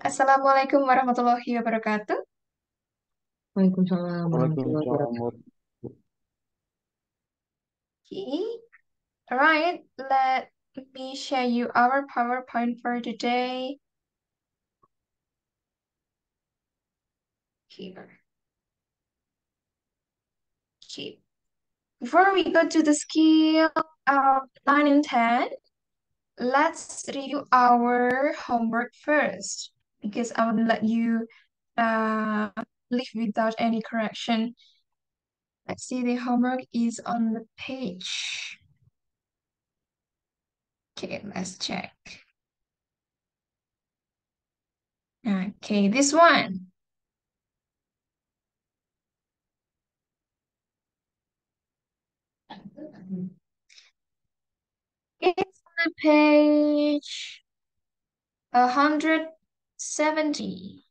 Assalamualaikum warahmatullahi wabarakatuh. Waalaikumsalam warahmatullahi Waalaikumsalam wabarakatuh. warahmatullahi Okay, alright, let me share you our PowerPoint for today. Here. Okay. Before we go to the skill 9 and 10, let's review our homework first because I would let you uh, leave without any correction. Let's see, the homework is on the page. Okay, let's check. Okay, this one. It's on page 170.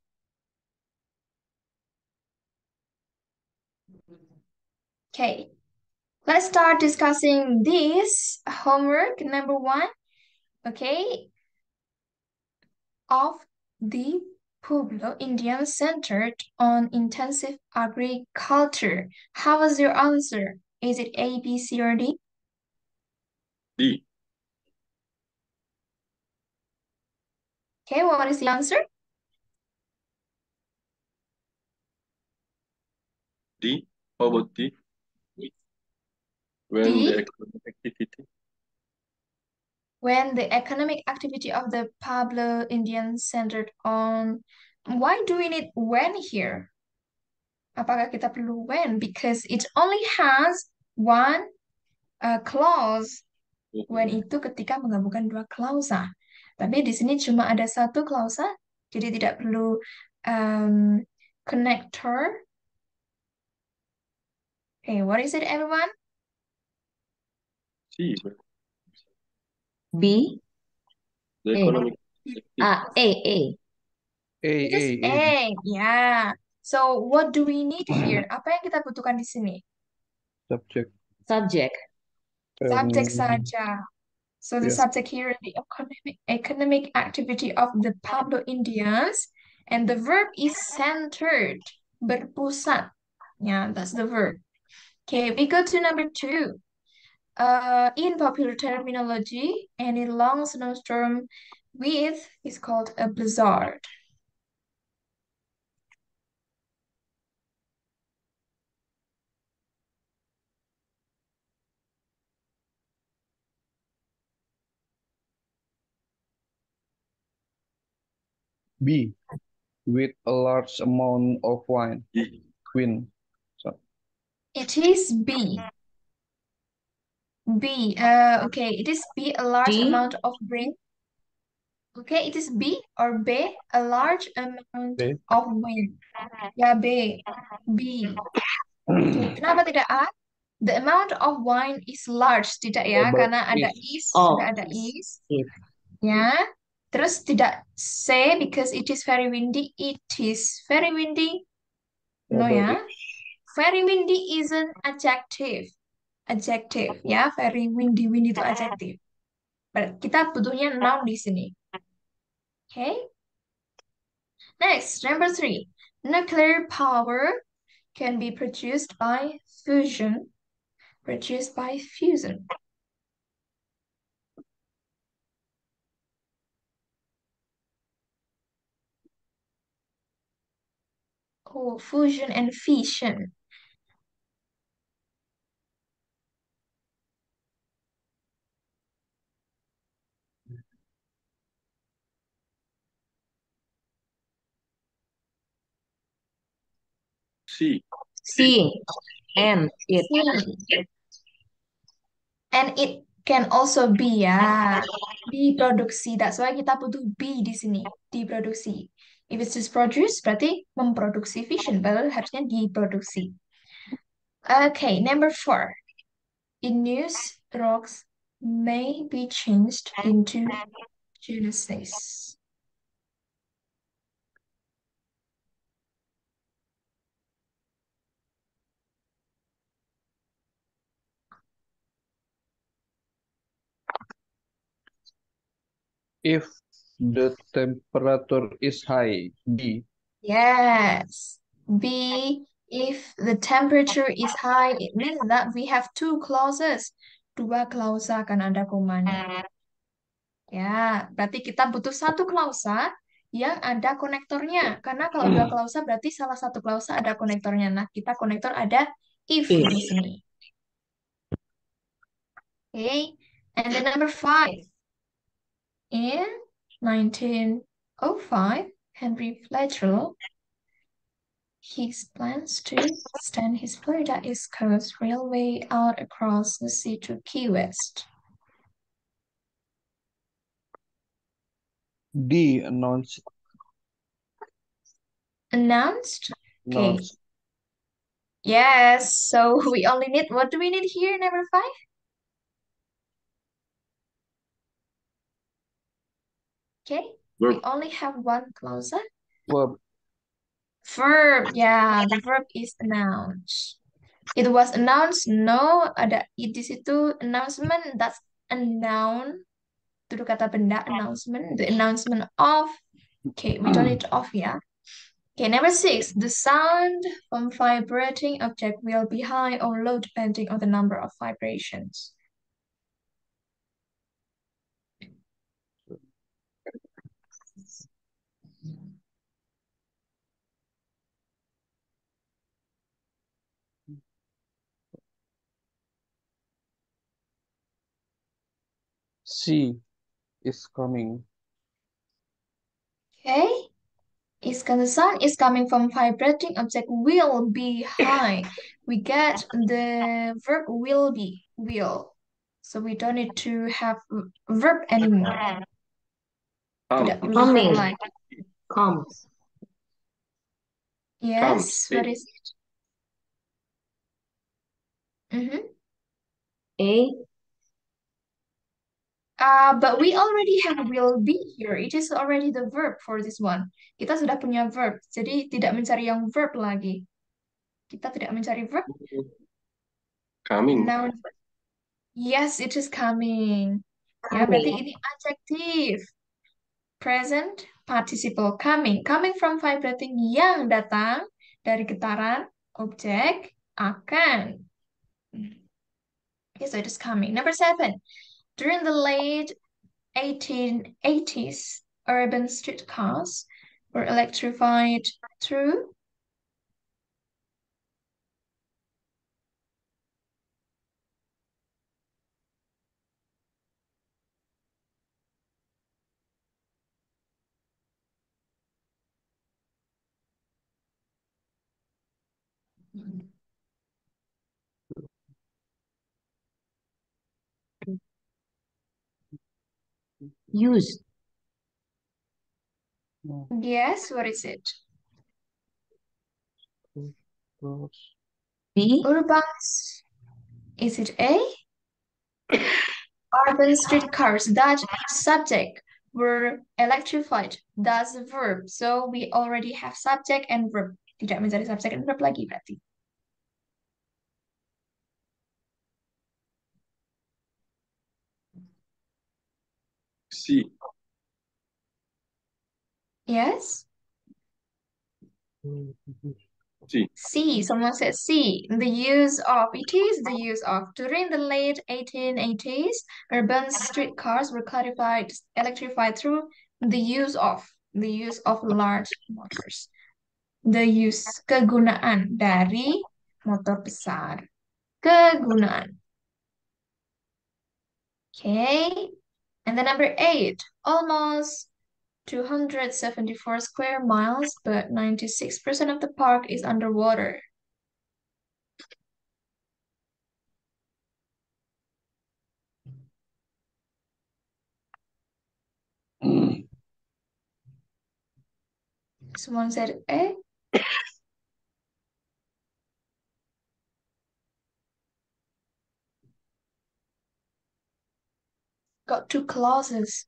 Okay, let's start discussing this homework. Number one, okay, of the Pueblo Indian centered on intensive agriculture. How was your answer? Is it A, B, C, or D? D. Okay, what is the answer? D. How about D? When the D. economic activity. When the economic activity of the Pueblo Indian centered on. Why do we need when here? Apakah kita perlu when? Because it only has one clause. When itu ketika menggabungkan dua klausa. Tapi di sini cuma ada satu klausa, jadi tidak perlu um, connector. Okay, what is it, everyone? C. B, The A, economic activity. A. It is A. Yeah. So what do we need here? Apa yang kita butuhkan di sini? Subject. Subject. Subjek saja. So the Yeah. subject here is the economic activity of the Pablo Indians, and the verb is centered, berpusat. Yeah, that's the verb. Okay, we go to number two. In popular terminology, any long snowstorm with is called a blizzard. B. With a large amount of wine. D. Wind. So, It is B. B. Okay, it is B, a large D, amount of rain. Okay, it is B or B, a large amount B. of wind. Ya, B. B. Okay, kenapa tidak A? The amount of wine is large, tidak ya? Karena ada Is. is, oh, sudah ada is. is. Ya. Terus tidak C because it is very windy. It is very windy. No ya. Very windy is an adjective. Adjective ya, very windy. Windy itu adjective. Kita butuhnya noun di sini. Okay. Next, number three. Nuclear power can be produced by fusion. Produced by fusion. Oh, fusion and fission. C. C, and it. See. And it can also be ya, diproduksi. That's why kita butuh be di sini, diproduksi. If it's just produce, berarti memproduksi fission, padahal harusnya diproduksi. Okay, number four. In news, rocks may be changed into Genesis. If The temperature is high. B. Yes. B, if the temperature is high, it means that we have two clauses. Dua klausa akan ada komanya. Ya, berarti kita butuh satu klausa yang ada konektornya. Karena kalau dua klausa berarti salah satu klausa ada konektornya. Nah, kita konektor ada if If. di sini. Okay. And then number 5. In 1905, Henry Fletcher, he plans to extend his Florida East Coast Railway out across the sea to Key West. D. Announced. Announced? Okay. Announced. Yes, so we only need, what do we need here, number 5? Okay, we Verb. only have one clause. Verb. Verb, yeah, the verb is announced. It was announced, no, ada it di situ, announcement, that's a noun. Itu kata benda, announcement, the announcement of, okay, we don't need of, yeah. Okay, number 6, the sound from vibrating object will be high or low depending on the number of vibrations. C is coming. Okay, the sound is coming from vibrating object will be high. We get the verb will be, will. So we don't need to have verb anymore. Tidak perlu verb Coming. lagi. Comes. Yes, what A. is it? Mhm. A. But we already have will be here. It is already the verb for this one. Kita sudah punya verb, jadi tidak mencari yang verb lagi. Kita tidak mencari verb. Coming. Noun. Yes, it is coming. Ya, berarti Coming. ini adjective. Present participle coming. Coming from vibrating yang datang dari getaran objek akan. Okay, so it is coming. Number 7. During the late 1880s, urban streetcars were electrified through. Use. Yes, what is it? B. Urban. Is it A? Urban streetcars. That subject were electrified. That's the verb. So we already have subject and verb. Tidak mencari subject and verb lagi berarti. C. Yes? C. C. Someone said C. The use of. It is the use of. During the late 1880s, urban streetcars were electrified through the use of. The use of large motors. The use. Kegunaan dari motor besar. Kegunaan. Okay. And then number 8, almost 274 square miles, but 96% of the park is underwater. Someone said A. Got two clauses.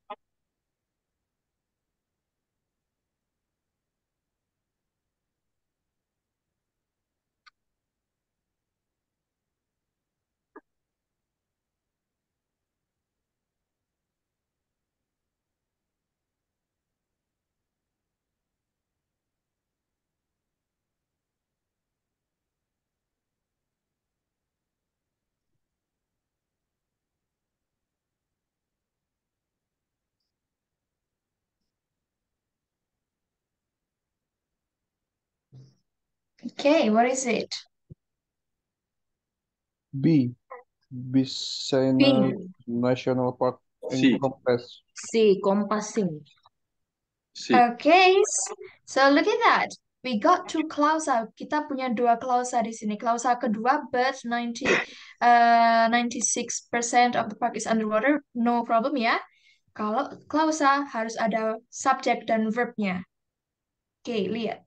Okay, what is it? B. Bisayna B. National Park C. encompass. C. Compassing. C. Okay, so look at that. We got two clausa. Kita punya dua clausa di sini. Clausa kedua, but 96% of the park is underwater. No problem ya. Kalau clausa harus ada subject dan verbnya. Oke, lihat.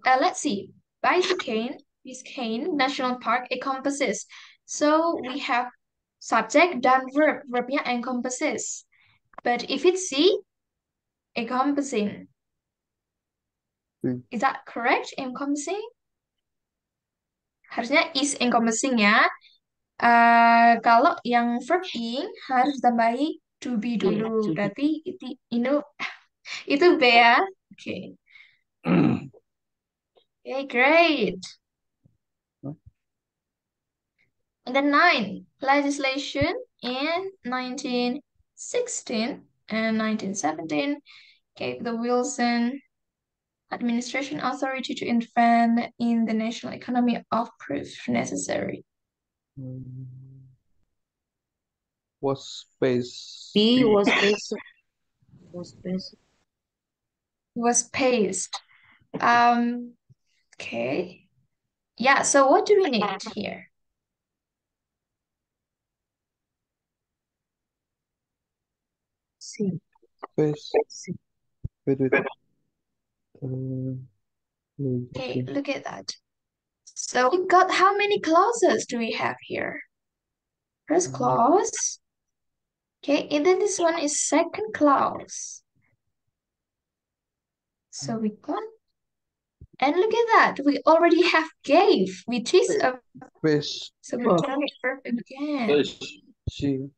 Let's see. Biscayne National Park encompasses. So we have subject dan verb. Verbnya encompasses. But if it's C, encompassing. C. Is that correct? Encompassing? Harusnya is encompassing ya. Kalau yang verb ing harus tambahi to be Yeah, dulu. to be. Berarti itu B ya. Oke. Okay, great. And then 9, legislation in 1916 and 1917 gave the Wilson administration authority to intervene in the national economy of proof necessary. Was space. B was based. Was based. Was passed. Okay. Yeah, so what do we need here? C. Space. C. Wait, wait. Okay, look at that. So we got how many clauses do we have here? First clause. Okay, and then this one is second clause. So we got, and look at that, we already have gave, which is a, Space. so we Verb. don't need verb again. Fish. C.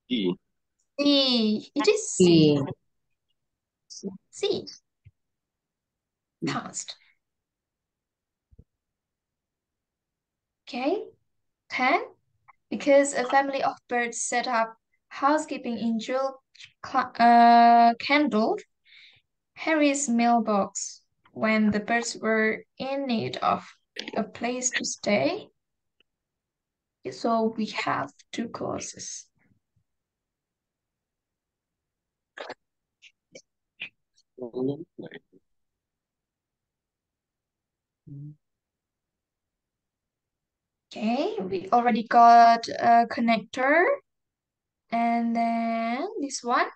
E. C, it is C. C. C. Past. Okay, 10. Because a family of birds set up housekeeping in candled Harry's mailbox when the birds were in need of a place to stay. So we have two clauses. Okay, we already got a connector. And then this one,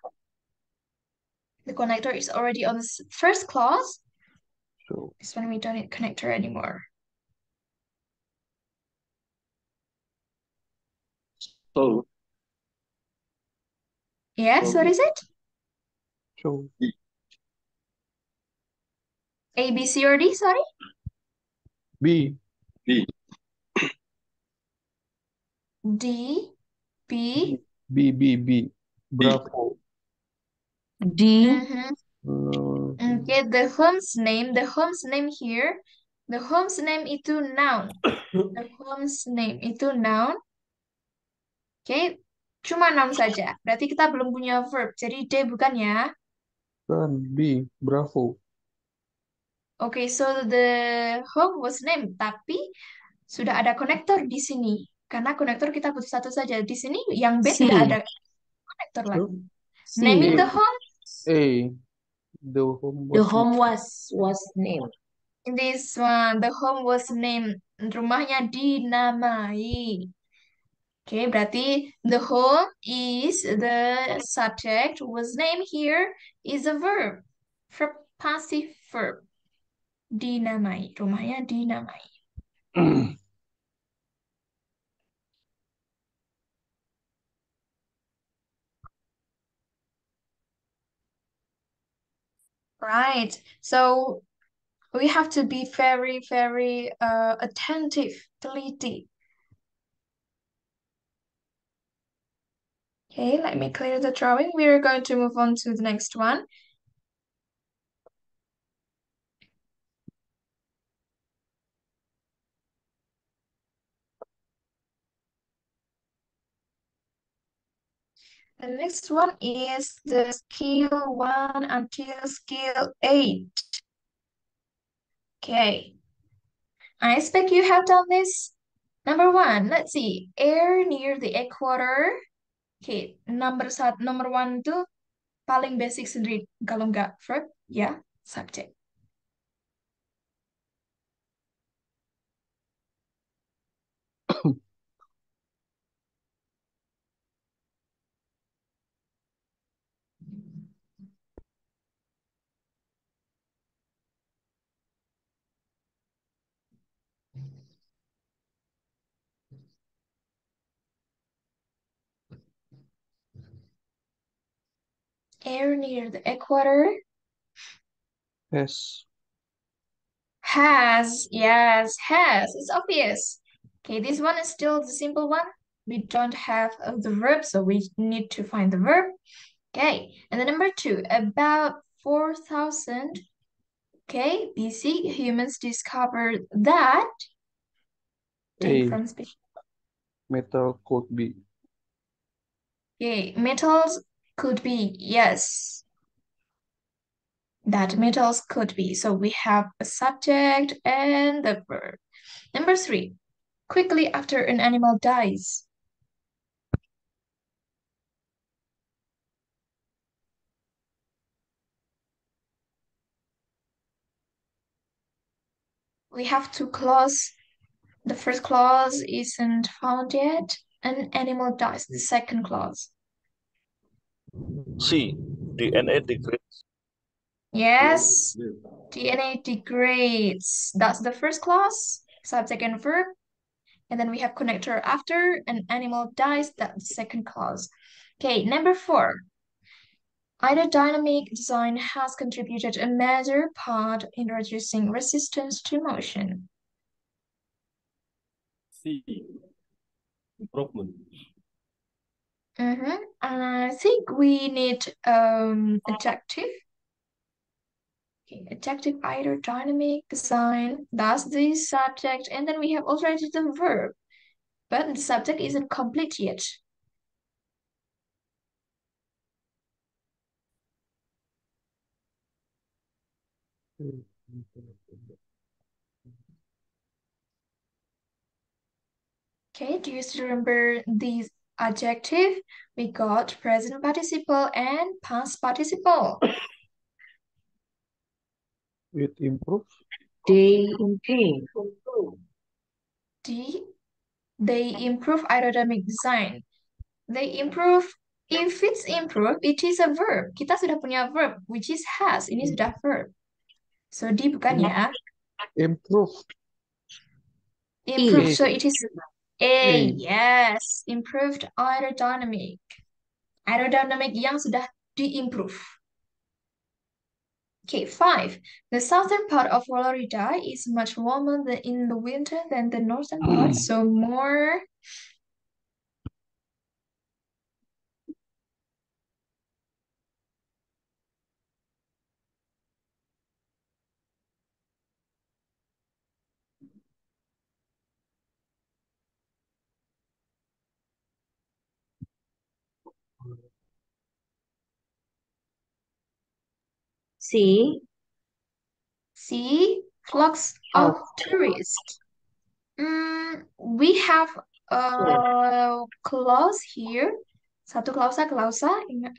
the connector is already on the first clause. So, This one we don't need connector anymore. So. Yes, what is it? so A, B, C, or D, sorry? B. B. D, B. B. Bravo. D. Mhm. Okay, the home's name here, the home's name itu noun. The home's name itu noun. Oke, cuma noun saja. Berarti kita belum punya verb. Jadi D bukan ya? Kan B. Bravo. Oke, so the home was named, tapi sudah ada konektor di sini. Karena konektor kita butuh satu saja. Di sini yang B C. tidak ada konektor lagi. C. Naming the home A. The home The was home was named. in this one, the home was named. Rumahnya dinamai. Oke, berarti the home is the subject, was named here is a verb. Verb passive verb. Dinamai. Rumahnya dinamai. Right. So we have to be very, very attentive, teliti. Okay, let me clear the drawing. We are going to move on to the next one. The next one is the skill 1 until skill 8. Okay. I expect you have done this. Number one, let's see. Air near the equator. Okay, number one itu paling basic sendiri. Kalau nggak verb, ya subject. Air near the equator Has. has, yes, has. It's obvious. Okay, this one is still the simple one. We don't have the verb, so we need to find the verb. Okay, and then number two, about 4,000, okay, BC, humans discovered that take A. from speech. Metal could be. Okay, metals could be, yes, that metals could be. So we have a subject and the verb. Number three, quickly after an animal dies. We have two clauses. The first clause isn't found yet. An animal dies. The second clause. C. DNA degrades. Yes, DNA degrades. That's the first clause, subject and verb. And then we have connector after an animal dies. That's the second clause. Okay, number four. Aerodynamic design has contributed a major part in reducing resistance to motion. C. Improvement. I think we need adjective. Okay, adjective aerodynamic design. That's the subject, and then we have already the verb, but the subject isn't complete yet. Okay, do you still remember these adjective? We got present participle and past participle. It improves. They improve. D, they improve aerodynamic design. They improve. If it's improve, it is a verb. Kita sudah punya verb, which is has. Ini sudah verb. So D bukan ya. Improve. Improve. E. So it is A. A. Yes. Improved aerodynamic. Aerodynamic yang sudah di-improve. Okay, five. The southern part of Florida is much warmer than in the winter than the northern part, so more. C. See, flocks of tourists. We have a clause here. Satu klausa,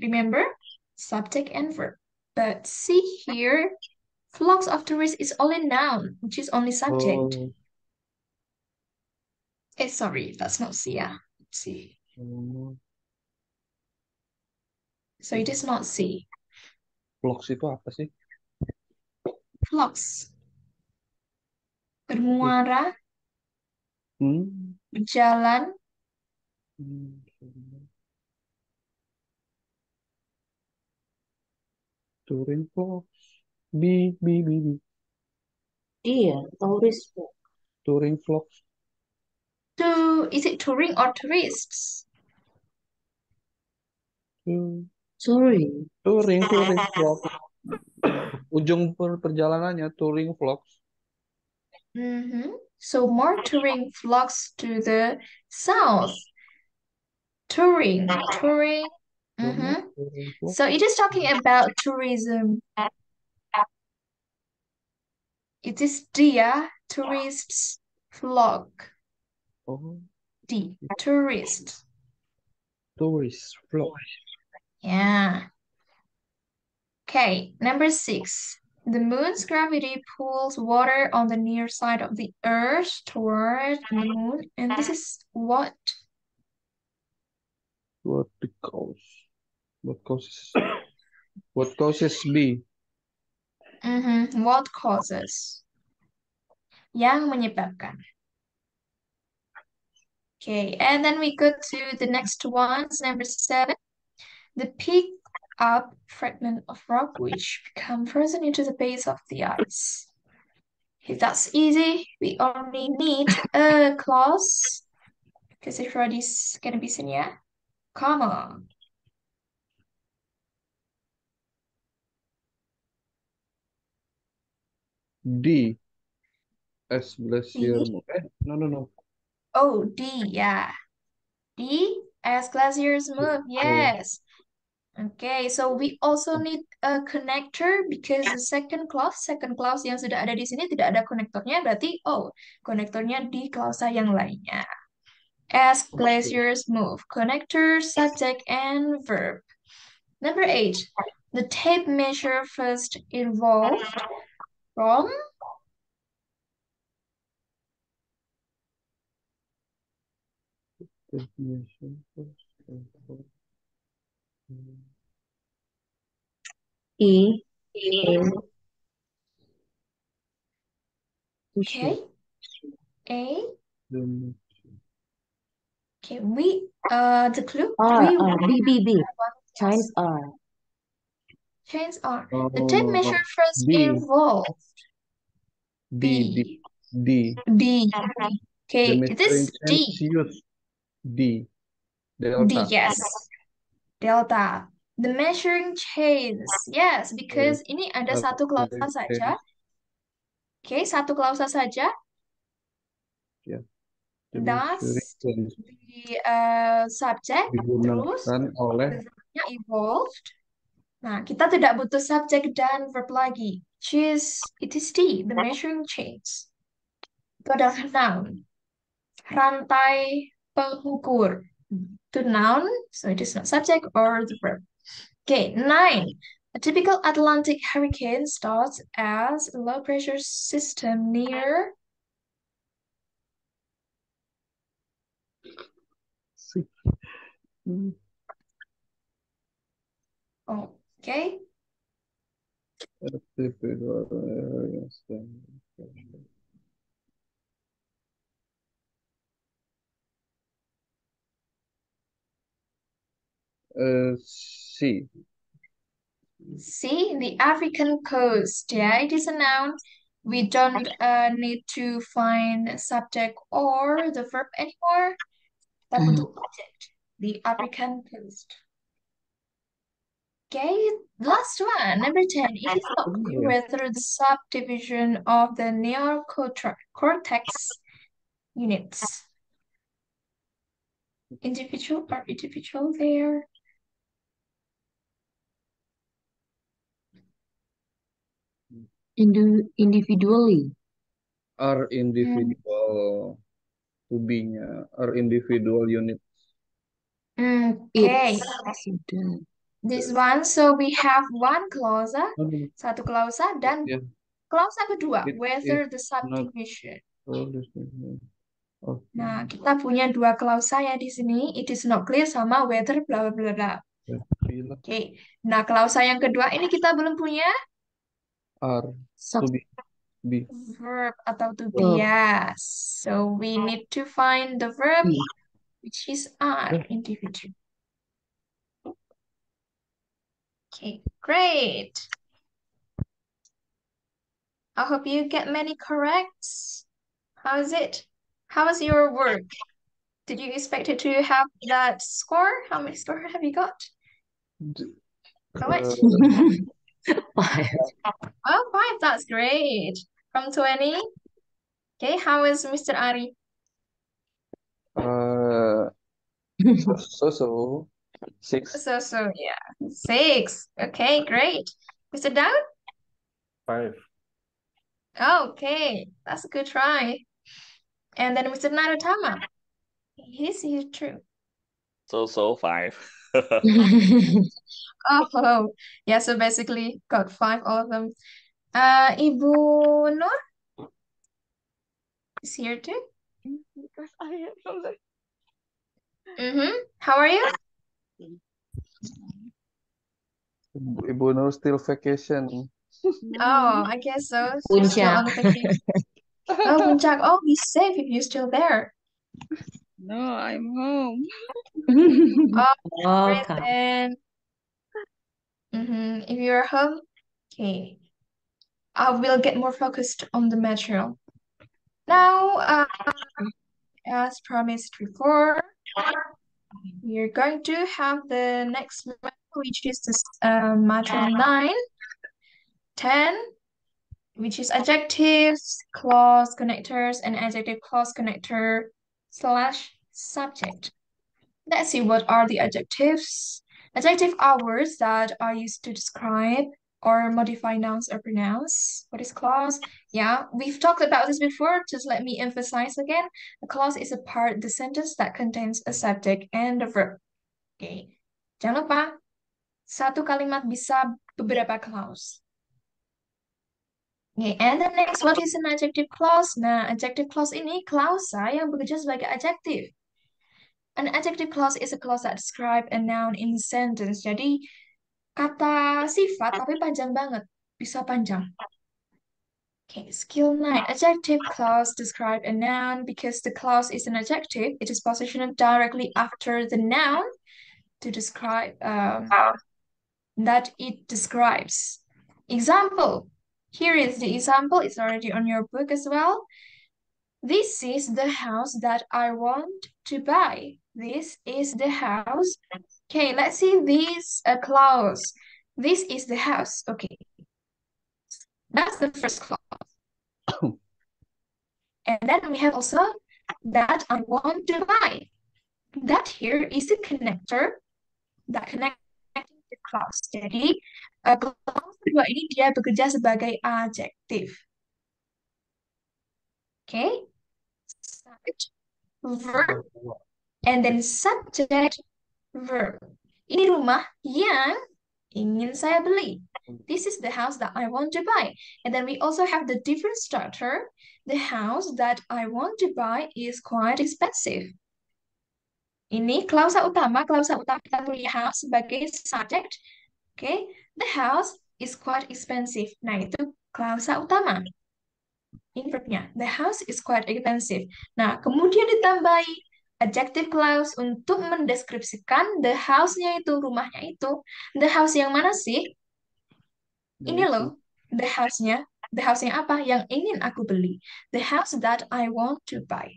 remember? Subject and verb. But see here, flocks of tourists is only noun, which is only subject. Oh. Sorry, that's not see, yeah. See. So it is not see. Vlogs itu apa sih? Flocks. Bermuara, Hmm. berjalan, Hmm. Touring vlogs. B. Dia, tourist. Touring vlogs. is it touring or tourists? Touring. Touring vlogs. Ujung perjalanannya touring vlogs. So more touring flocks to the south. Touring. Touring vlogs. So it is talking about tourism. It is dia, tourists flock. Oh, D. Tourist. tourist flock. Yeah. Okay, number 6. The moon's gravity pulls water on the near side of the earth toward the moon. And this is what? What the cause? What causes? What causes B? What causes? Yang menyebabkan. Okay, and then we go to the next ones, number 7. The pick up fragment of rock which become frozen into the base of the ice. If that's easy, we only need a clause because everybody's gonna be saying yeah. Come on. D. As glacier. D. No. Oh, D, yeah. D, as glaciers move, yes. Okay, so we also need a connector because the second clause yang sudah ada di sini tidak ada konektornya, berarti konektornya di klausa yang lainnya. As glaciers move, connector, subject, and verb. Number 8, the tape measure first evolved from E. A. okay, A. The Okay, the clue R. we R. B. B. B. one Chinese R. change are the tape measure first D. evolved. D. B. D. D. The Okay, it measuring is chains D. used D. D, Delta. yes. Delta. The measuring chains. Yes, because ini ada satu klausa saja. Oke, satu klausa saja. Ya. The measuring Das chains di subject terus digunakan oleh verbnya evolved. Nah, kita tidak butuh subject dan verb lagi. It is D, the measuring chains. Itu adalah noun. Rantai pengukur. To noun, so it is not subject or the verb. Okay, 9. A typical Atlantic hurricane starts as a low pressure system near. Okay, C. C, the African coast. Yeah, it is a noun. We don't need to find subject or the verb anymore. Kita butuh object, the African coast. Okay, last one, number 10. It is not clear whether the subdivision of the neocortex units individual or individual there. Individually. Are individual to be-nya, are individual units. Okay, Sudah. this one, so we have one klausa, satu klausa, dan Yeah. klausa kedua, It whether is the not subdivision. Okay. Nah, kita punya dua klausa ya di sini. It is not clear sama whether bla bla bla bla. Oke, nah klausa yang kedua ini kita belum punya Are to be. verb atau to be, yes. So we need to find the verb, which is are, individual. Okay, great. I hope you get many corrects. How is it? How is your work? Did you expect it to have that score? How many score have you got? How much? 5. Oh, 5, that's great. From 20. Okay, how is Mr. Ari? So 6. So, yeah, 6. Okay, great. Mr. Down? 5. Okay, that's a good try. And then Mr. Narutama. He's true. So 5. Oh, yeah, so basically got 5, all of them. Ibu Nur is here too. Because I am so like, Mm-hmm. How are you? Ibu Nur still vacation. Oh, I guess so. She's still Puncak. on vacation. Oh, Puncak. Oh, be safe if you're still there. No, I'm home. Oh, Oh, great Kak. then. Mm-hmm. If you're home, okay. I will get more focused on the material. Now, as promised before, we're going to have the next module, which is this module 9, 10, which is adjectives, clause connectors, and adjective clause connector slash subject. Let's see what are the adjectives. Adjective are words that are used to describe or modify nouns or pronouns. What is clause? Yeah, we've talked about this before. Just let me emphasize again. A clause is a part of the sentence that contains a subject and a verb. Okay. Jangan lupa, satu kalimat bisa beberapa clause. Okay, and the next, what is an adjective clause? Nah, adjective clause ini klausa yang bekerja sebagai adjektif. An adjective clause is a clause that describe a noun in a sentence. Jadi, kata sifat tapi panjang banget. Bisa panjang. Okay, skill 9. Adjective clause describe a noun because the clause is an adjective. It is positioned directly after the noun to describe that it describes. Example. Here is the example. It's already on your book as well. This is the house that I want to buy. This is the house. Okay, let's see this clause. This is the house. Okay, that's the first clause. And then we have also that I want to buy. That here is the connector that connecting the clause. Jadi, clause kedua ini dia bekerja sebagai adjektif. Okay, subject, verb, and then subject, verb. Ini rumah yang ingin saya beli. This is the house that I want to buy. And then we also have the different structure. The house that I want to buy is quite expensive. Ini klausa utama kita punya house sebagai subject. Okay, the house is quite expensive. Nah, itu klausa utama. Ini verbnya. The house is quite expensive. Nah, kemudian ditambahi adjective clause untuk mendeskripsikan the house-nya itu, rumahnya itu. The house yang mana sih? Ini loh, the house-nya. The house-nya apa? Yang ingin aku beli. The house that I want to buy.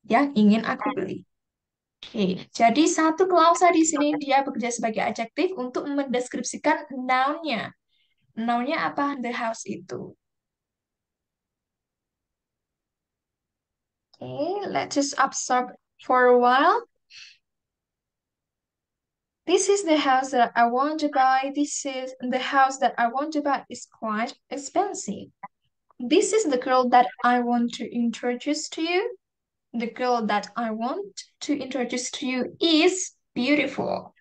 Yang ingin aku beli. Oke, jadi satu klausa di sini dia bekerja sebagai adjektif untuk mendeskripsikan noun-nya. Noun-nya apa? The house itu. Okay, let's just absorb for a while. This is the house that I want to buy. This is the house that I want to buy is quite expensive. This is the girl that I want to introduce to you. The girl that I want to introduce to you is beautiful.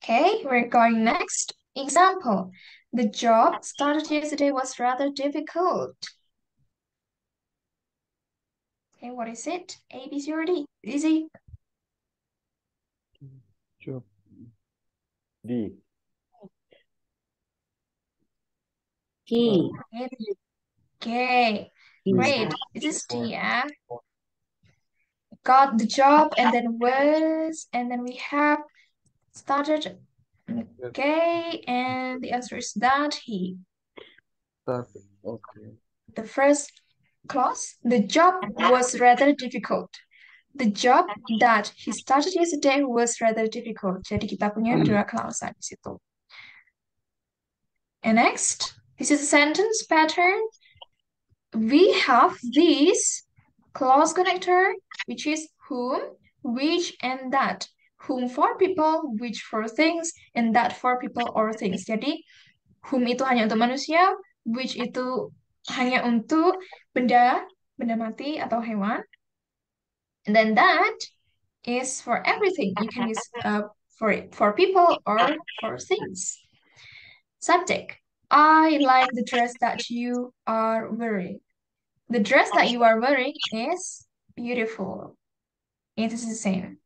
Okay, we're going next. Example. The job started yesterday was rather difficult. Okay, what is it? A, B, C, or D? Easy. Job. D. Ki. Okay, great. Bisa. This is D, yeah? Got the job and then was, and then we have started. Okay, and the answer is that he. Start. Okay. The first clause, the job was rather difficult. The job that he started yesterday was rather difficult. Jadi kita punya dua klausa di situ. And next, this is a sentence pattern. We have this clause connector, which is whom, which, and that. Whom for people, which for things, and that for people or things. Jadi, whom itu hanya untuk manusia, which itu hanya untuk benda, benda mati atau hewan. And then that is for everything. You can use for it for people or for things. Subject. I like the dress that you are wearing. The dress that you are wearing is beautiful. It is the same.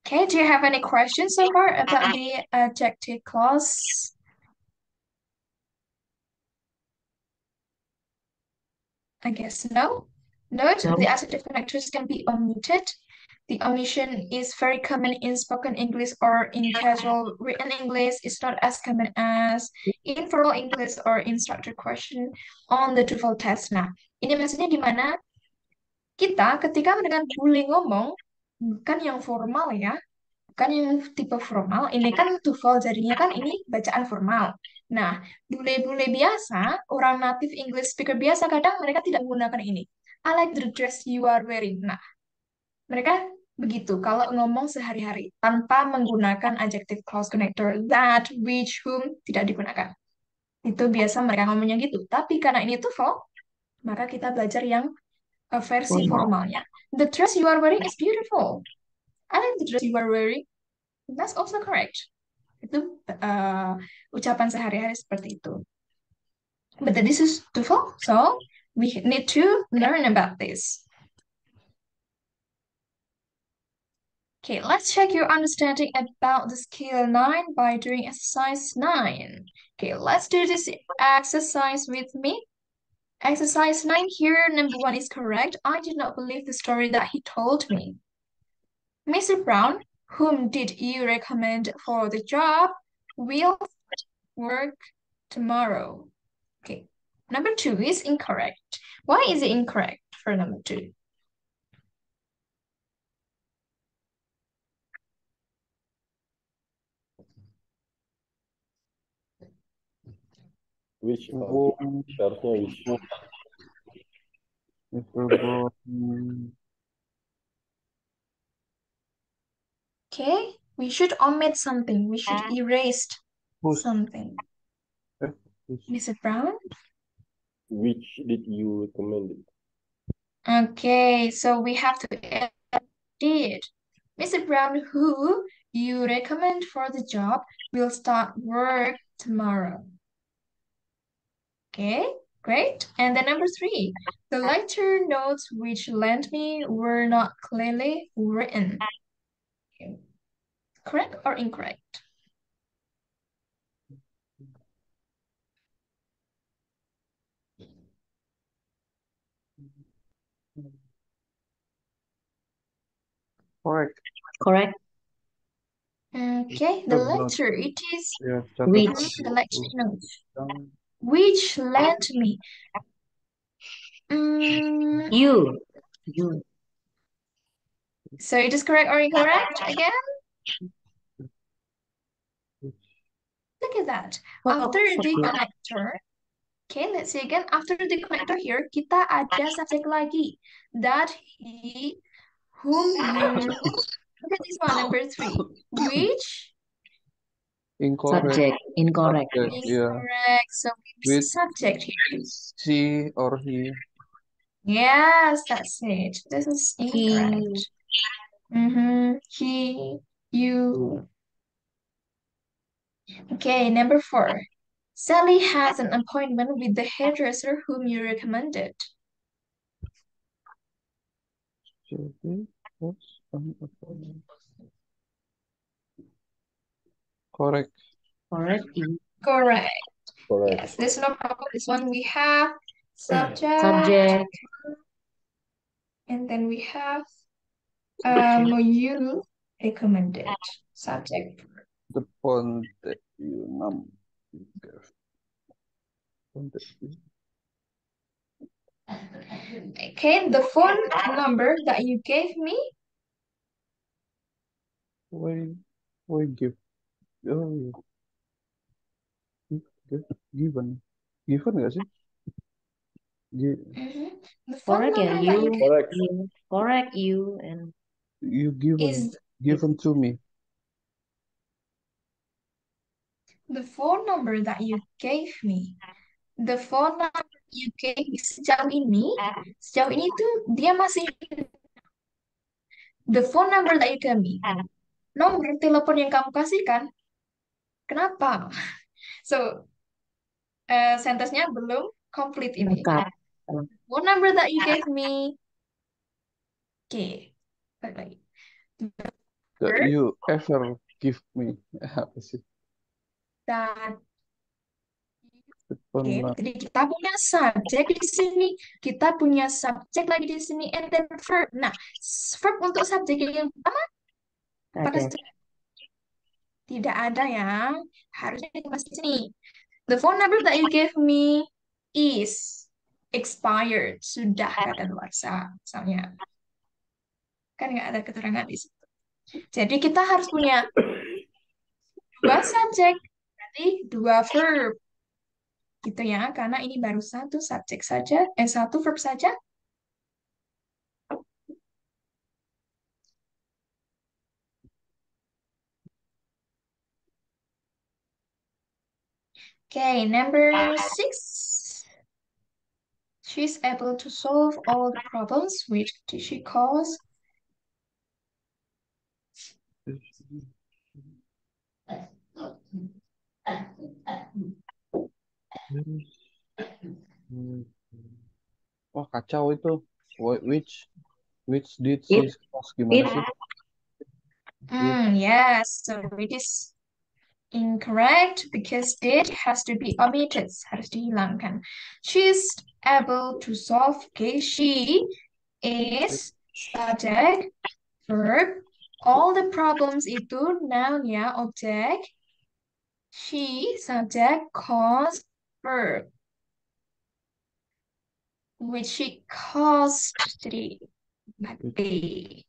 Okay, do you have any questions so far about the adjective clause? I guess no. Note, No. the adjective connectors can be omitted. The omission is very common in spoken English or in casual written English. It's not as common as in formal English or in structured question on the TOEFL test. Nah, ini maksudnya di mana kita ketika mendengar bule ngomong, bukan yang formal ya, bukan yang tipe formal, ini kan TOEFL jadinya kan ini bacaan formal. Nah, bule-bule biasa, orang native English speaker biasa kadang mereka tidak menggunakan ini. I like the dress you are wearing. Nah, mereka begitu kalau ngomong sehari-hari tanpa menggunakan adjective clause connector that, which, whom tidak digunakan. Itu biasa mereka ngomongnya gitu. Tapi karena ini TOEFL, maka kita belajar yang versi formalnya. The dress you are wearing is beautiful. I like the dress you are wearing. That's also correct. Itu ucapan sehari-hari seperti itu. But this is TOEFL, so we need to learn about this. Okay, let's check your understanding about the skill 9 by doing exercise 9. Okay, let's do this exercise with me. Exercise 9 here, number 1 is correct. I did not believe the story that he told me. Mr. Brown, whom did you recommend for the job, will work tomorrow. Okay, number 2 is incorrect. Why is it incorrect for number 2? Which Wong, seharusnya which. Mr. Brown, Okay, we should omit something. We should erase who's, something. who's, Mr. Brown? Which did you recommend it? Okay, so we have to add did. Mr. Brown, who you recommend for the job, will start work tomorrow. Okay, great. And then number 3, the lecture notes which lent me were not clearly written. Okay. Correct or incorrect? correct. Correct. Okay, the Mr. Brown, lecture, it is yeah, Which. the lecture notes. Brown. Which lent me. Mm, You. so it is correct or incorrect again? Look at that. After the connector, okay, let's see again. After the connector here, kita ada subjek lagi. That, he, whom, you. Look at this one, number 3. Which? Incorrect. Subject. Incorrect. Subject, yeah. Incorrect. So we With miss subject here. she or he. Yes, that's it. This is incorrect. He, you. Okay, number 4. Sally has an appointment with the hairdresser whom you recommended. She was an appointment. Correct. Correct. Correct. Correct. Yes, there's no problem. This one we have subject, Subject. and then we have you recommended subject. The phone that you contact you. Okay, the phone number that you gave me. Why give? Oh, given. Given nggak sih? The phone Correct, yeah. number that you You, Correct. you, correct, you, and You is given to me. the phone number that you gave me. The phone number you gave me sejauh ini tuh dia masih the phone number that you gave me. Nomor telepon yang kamu kasihkan, kenapa? So, sentensinya belum complete ini. lengkap. Phone number that you gave me. Oke, balik lagi. That you ever give me. Apa sih? That Telepon Oke, lah. jadi kita punya subjek di sini, kita punya subjek lagi di sini, and then verb. Nah, verb untuk subjek yang pertama, apakah Ada. tidak ada ya? Harusnya dibahas di sini. The phone number that you gave me is expired, sudah kadaluarsa, misalnya. Kan nggak ada keterangan di situ. Jadi kita harus punya dua subjek, berarti dua verb. Gitu ya, karena ini baru satu subjek saja, satu verb saja. Okay, number 6. She's able to solve all the problems which she calls. Wah, kacau itu. Which did she cause? Gimana It, sih? Yes, so it is incorrect because did has to be omitted, harus dihilangkan. She's able to solve, okay, she is subject, verb, all the problems itu noun ya, objek, she subject, cause, verb, which she caused, jadi B,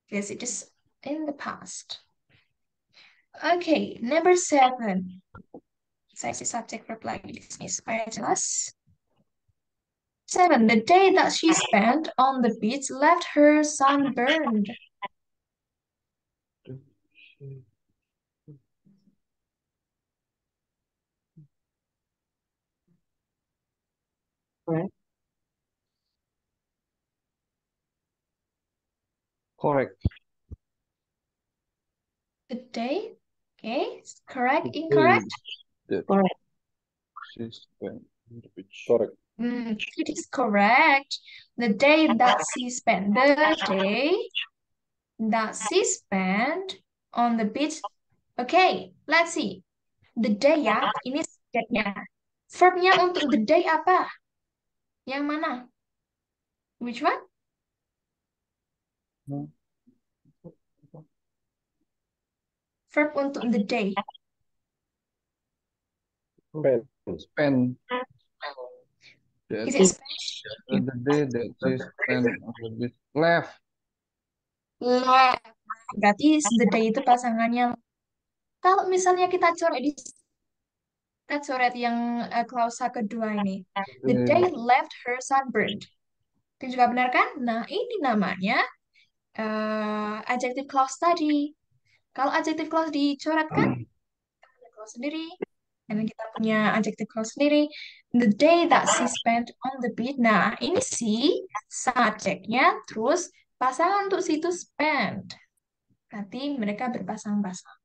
because it is in the past. Okay, number 7. Saya isi subject verb lagi di sini supaya jelas. 7. The day that she spent on the beach left her sunburned. correct. Correct. The day, okay, correct, The incorrect? day that Correct. she spent on the beach. Correct. It is correct. The day that she spent. The day that she spent on the beach. Okay, let's see. The day ya, ini subjeknya. Verbnya untuk the day apa? Yang mana? Which one? Hmm. Verb untuk the day. Spend. Spend Is that it Spanish? the day that she spent on the beach. Left. Left. Berarti the day itu pasangannya. Kalau misalnya kita coret yang klausa kedua ini. The day left her sunburned. Itu juga benar kan? Nah, ini namanya adjective clause tadi. Kalau adjective clause dicoret kan? Ada clause sendiri. Dan kita punya adjective clause sendiri. The day that she spent on the beach. Nah, ini si subjeknya, terus pasangan untuk si itu spend. Nanti mereka berpasang-pasang.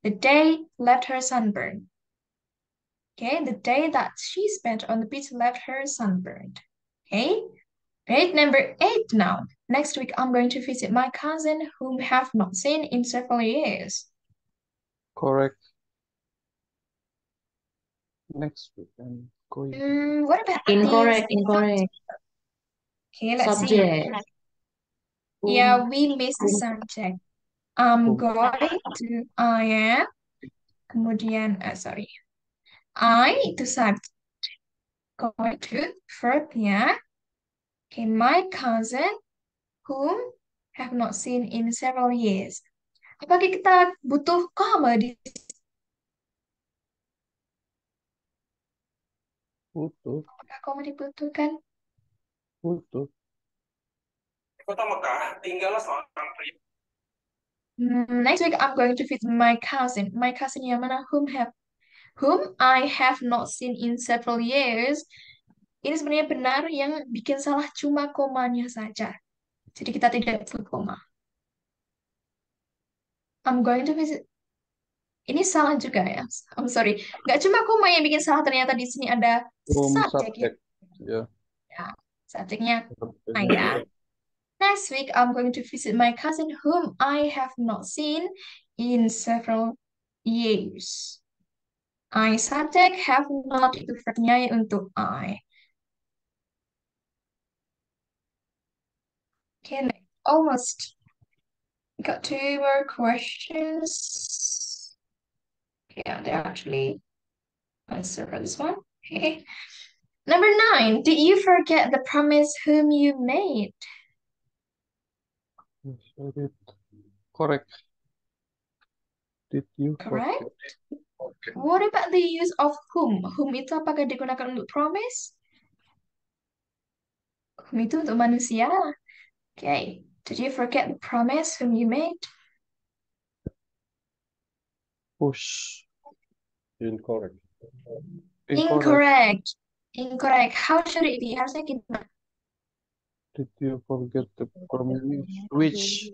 The day left her sunburned. Okay, the day that she spent on the beach left her sunburned. Okay, great. Number 8 now. Next week, I'm going to visit my cousin whom I have not seen in several years. Correct. Next week I'm going. What about Incorrect. this? Incorrect. Okay, let's see. Subject. Yeah, we missed the subject. I'm going to, I am, kemudian, sorry. I itu subject. Going to, verbnya. Okay, my cousin whom have not seen in several years. Apakah kita butuh koma di Butuh. Apakah koma dibutuhkan? Butuh. Next week I'm going to visit my cousin. My cousin yang mana? Whom I have not seen in several years. Ini sebenarnya benar, yang bikin salah cuma komanya saja. Jadi kita tidak full koma. I'm going to visit. Ini salah juga ya. I'm sorry. Nggak cuma koma yang bikin salah, ternyata di sini ada subjek ya. Subject. Ya. Ya, subjeknya I Subjeknya ya. Next week, I'm going to visit my cousin whom I have not seen in several years. I subject have not itu verbnya untuk I. Okay, next. Almost. We got two more questions. Yeah, they actually answer for this one. Okay. Number 9. Did you forget the promise whom you made? Yes, I did. Correct. Did you Correct. forget? What about the use of whom? Whom itu apakah digunakan untuk promise? Whom itu untuk manusia. Okay. Did you forget the promise whom you made? Push. Incorrect. Incorrect. Incorrect. How should it be? Harusnya gimana? Did you forget the promise? Which?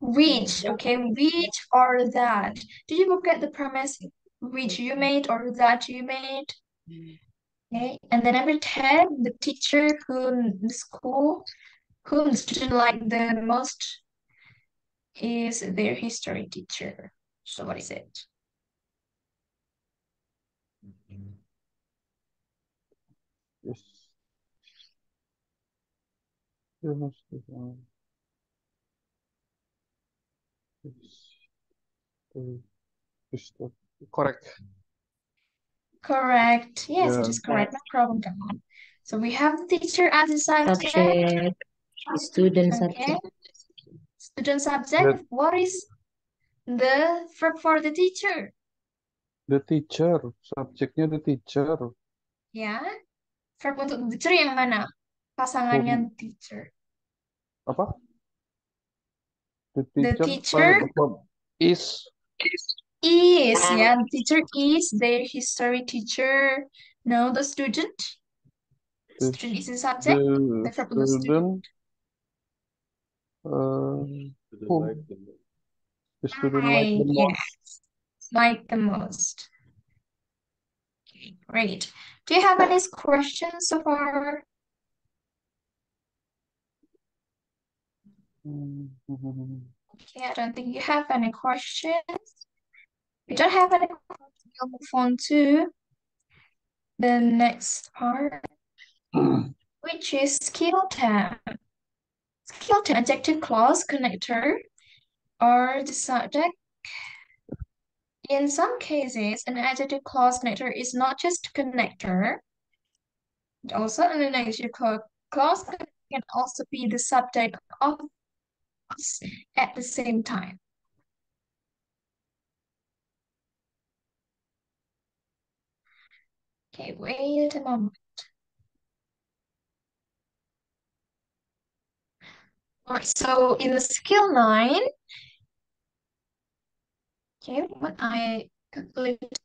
Which, okay, which or that. Did you forget the promise which you made or that you made? Okay, and then number 10, the teacher whom the student like the most is their history teacher. So what is it? Yes. You must be wrong. Correct. Correct. Yes, it Yeah. is correct. No problem, come on. So we have the teacher as a subject. Subject, student Okay. subject. Student subject. That- What is the verb for the teacher? The teacher. Subjeknya the teacher. Ya. Verb untuk teacher yang mana? Pasangannya teacher. Apa? The The teacher. teacher Is. is, ya. The teacher is their history teacher. No, the student. The, Student is the subject. the The verb untuk student. student. Whom? The student like the most. Yes. Like the most. Okay, great. Do you have any questions so far? Okay, I don't think you have any questions. If you don't have any questions, we'll move on to the next part, which is skill 10. Skill 10, adjective clause connector or the subject. In some cases, an adjective clause connector is not just connector. Also, an adjective clause can also be the subject of at the same time. Okay, wait a moment. All right, so in the skill 9, okay, what I calculated.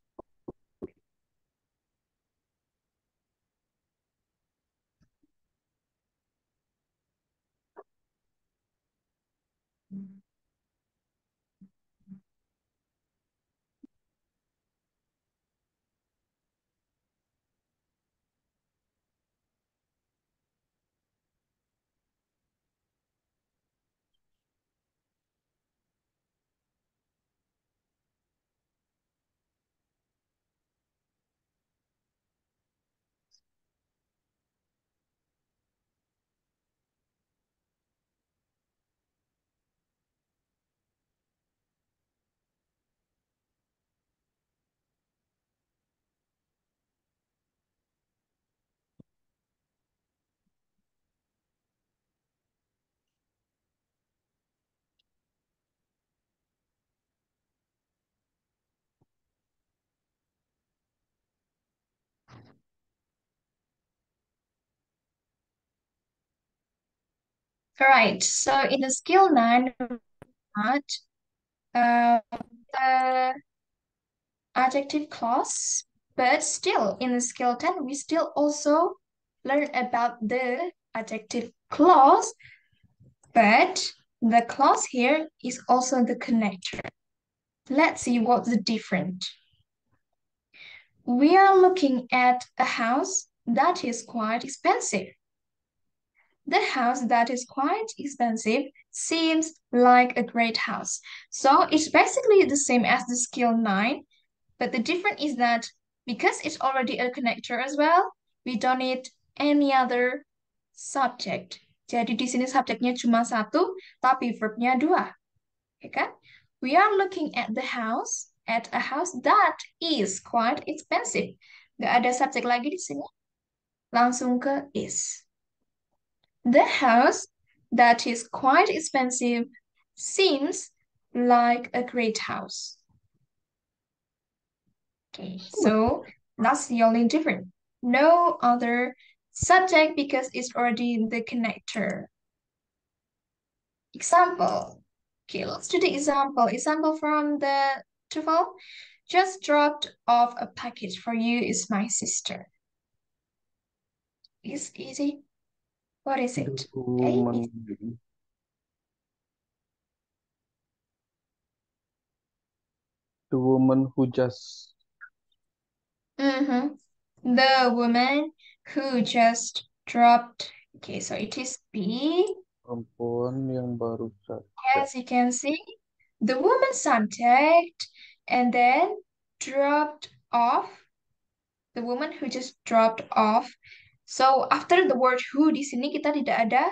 Alright, so in the skill 9 part, the adjective clause, but still in the skill 10, we still also learn about the adjective clause, but the clause here is also the connector. Let's see what's the difference. We are looking at a house that is quite expensive. The house that is quite expensive seems like a great house. So it's basically the same as the skill 9, but the difference is that because it's already a connector as well, we don't need any other subject. Jadi di sini subjeknya cuma satu, tapi verbnya dua. Ya kan? We are looking at a house that is quite expensive. Gak ada subjek lagi di sini. Langsung ke is. The house that is quite expensive seems like a great house. Okay, so that's the only difference. No other subject because it's already the connector. Example. Okay, let's do the example. Example from the TOEFL. Just dropped off a package for you is my sister. It's easy. What is it? The woman, the woman who just Mm-hmm. The woman who just dropped. Okay, so it is B. perempuan yang baru saja. As you can see, the woman subject and then dropped off. The woman who just dropped off. So after the word who di sini kita tidak ada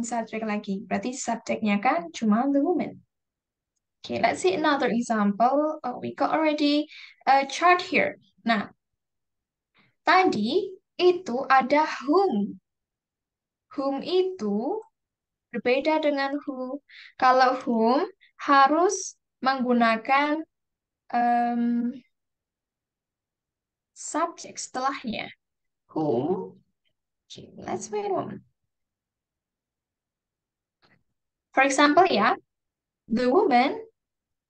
subject lagi. Berarti subjeknya kan cuma the woman. Okay, let's see another example. Oh, we got already a chart here. Nah, tadi itu ada whom. Whom itu berbeda dengan who. Kalau whom harus menggunakan subjek setelahnya. Whom. Okay, let's wait a moment. For example, ya, the woman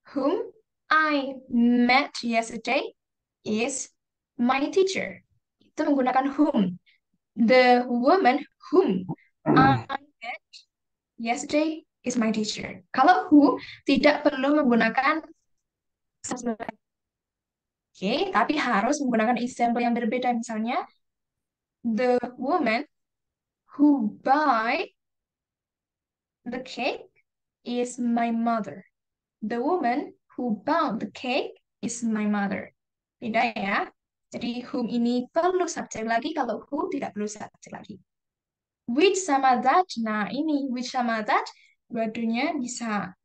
whom I met yesterday is my teacher. Itu menggunakan whom. The woman whom I met yesterday is my teacher. Kalau who tidak perlu menggunakan subjek. Oke, tapi harus menggunakan example yang berbeda. Misalnya, the woman who buy the cake is my mother. The woman who bought the cake is my mother. Beda ya. Jadi whom ini perlu subjek lagi, kalau who tidak perlu subjek lagi. Which sama that. Nah, ini which sama that dua-duanya bisa.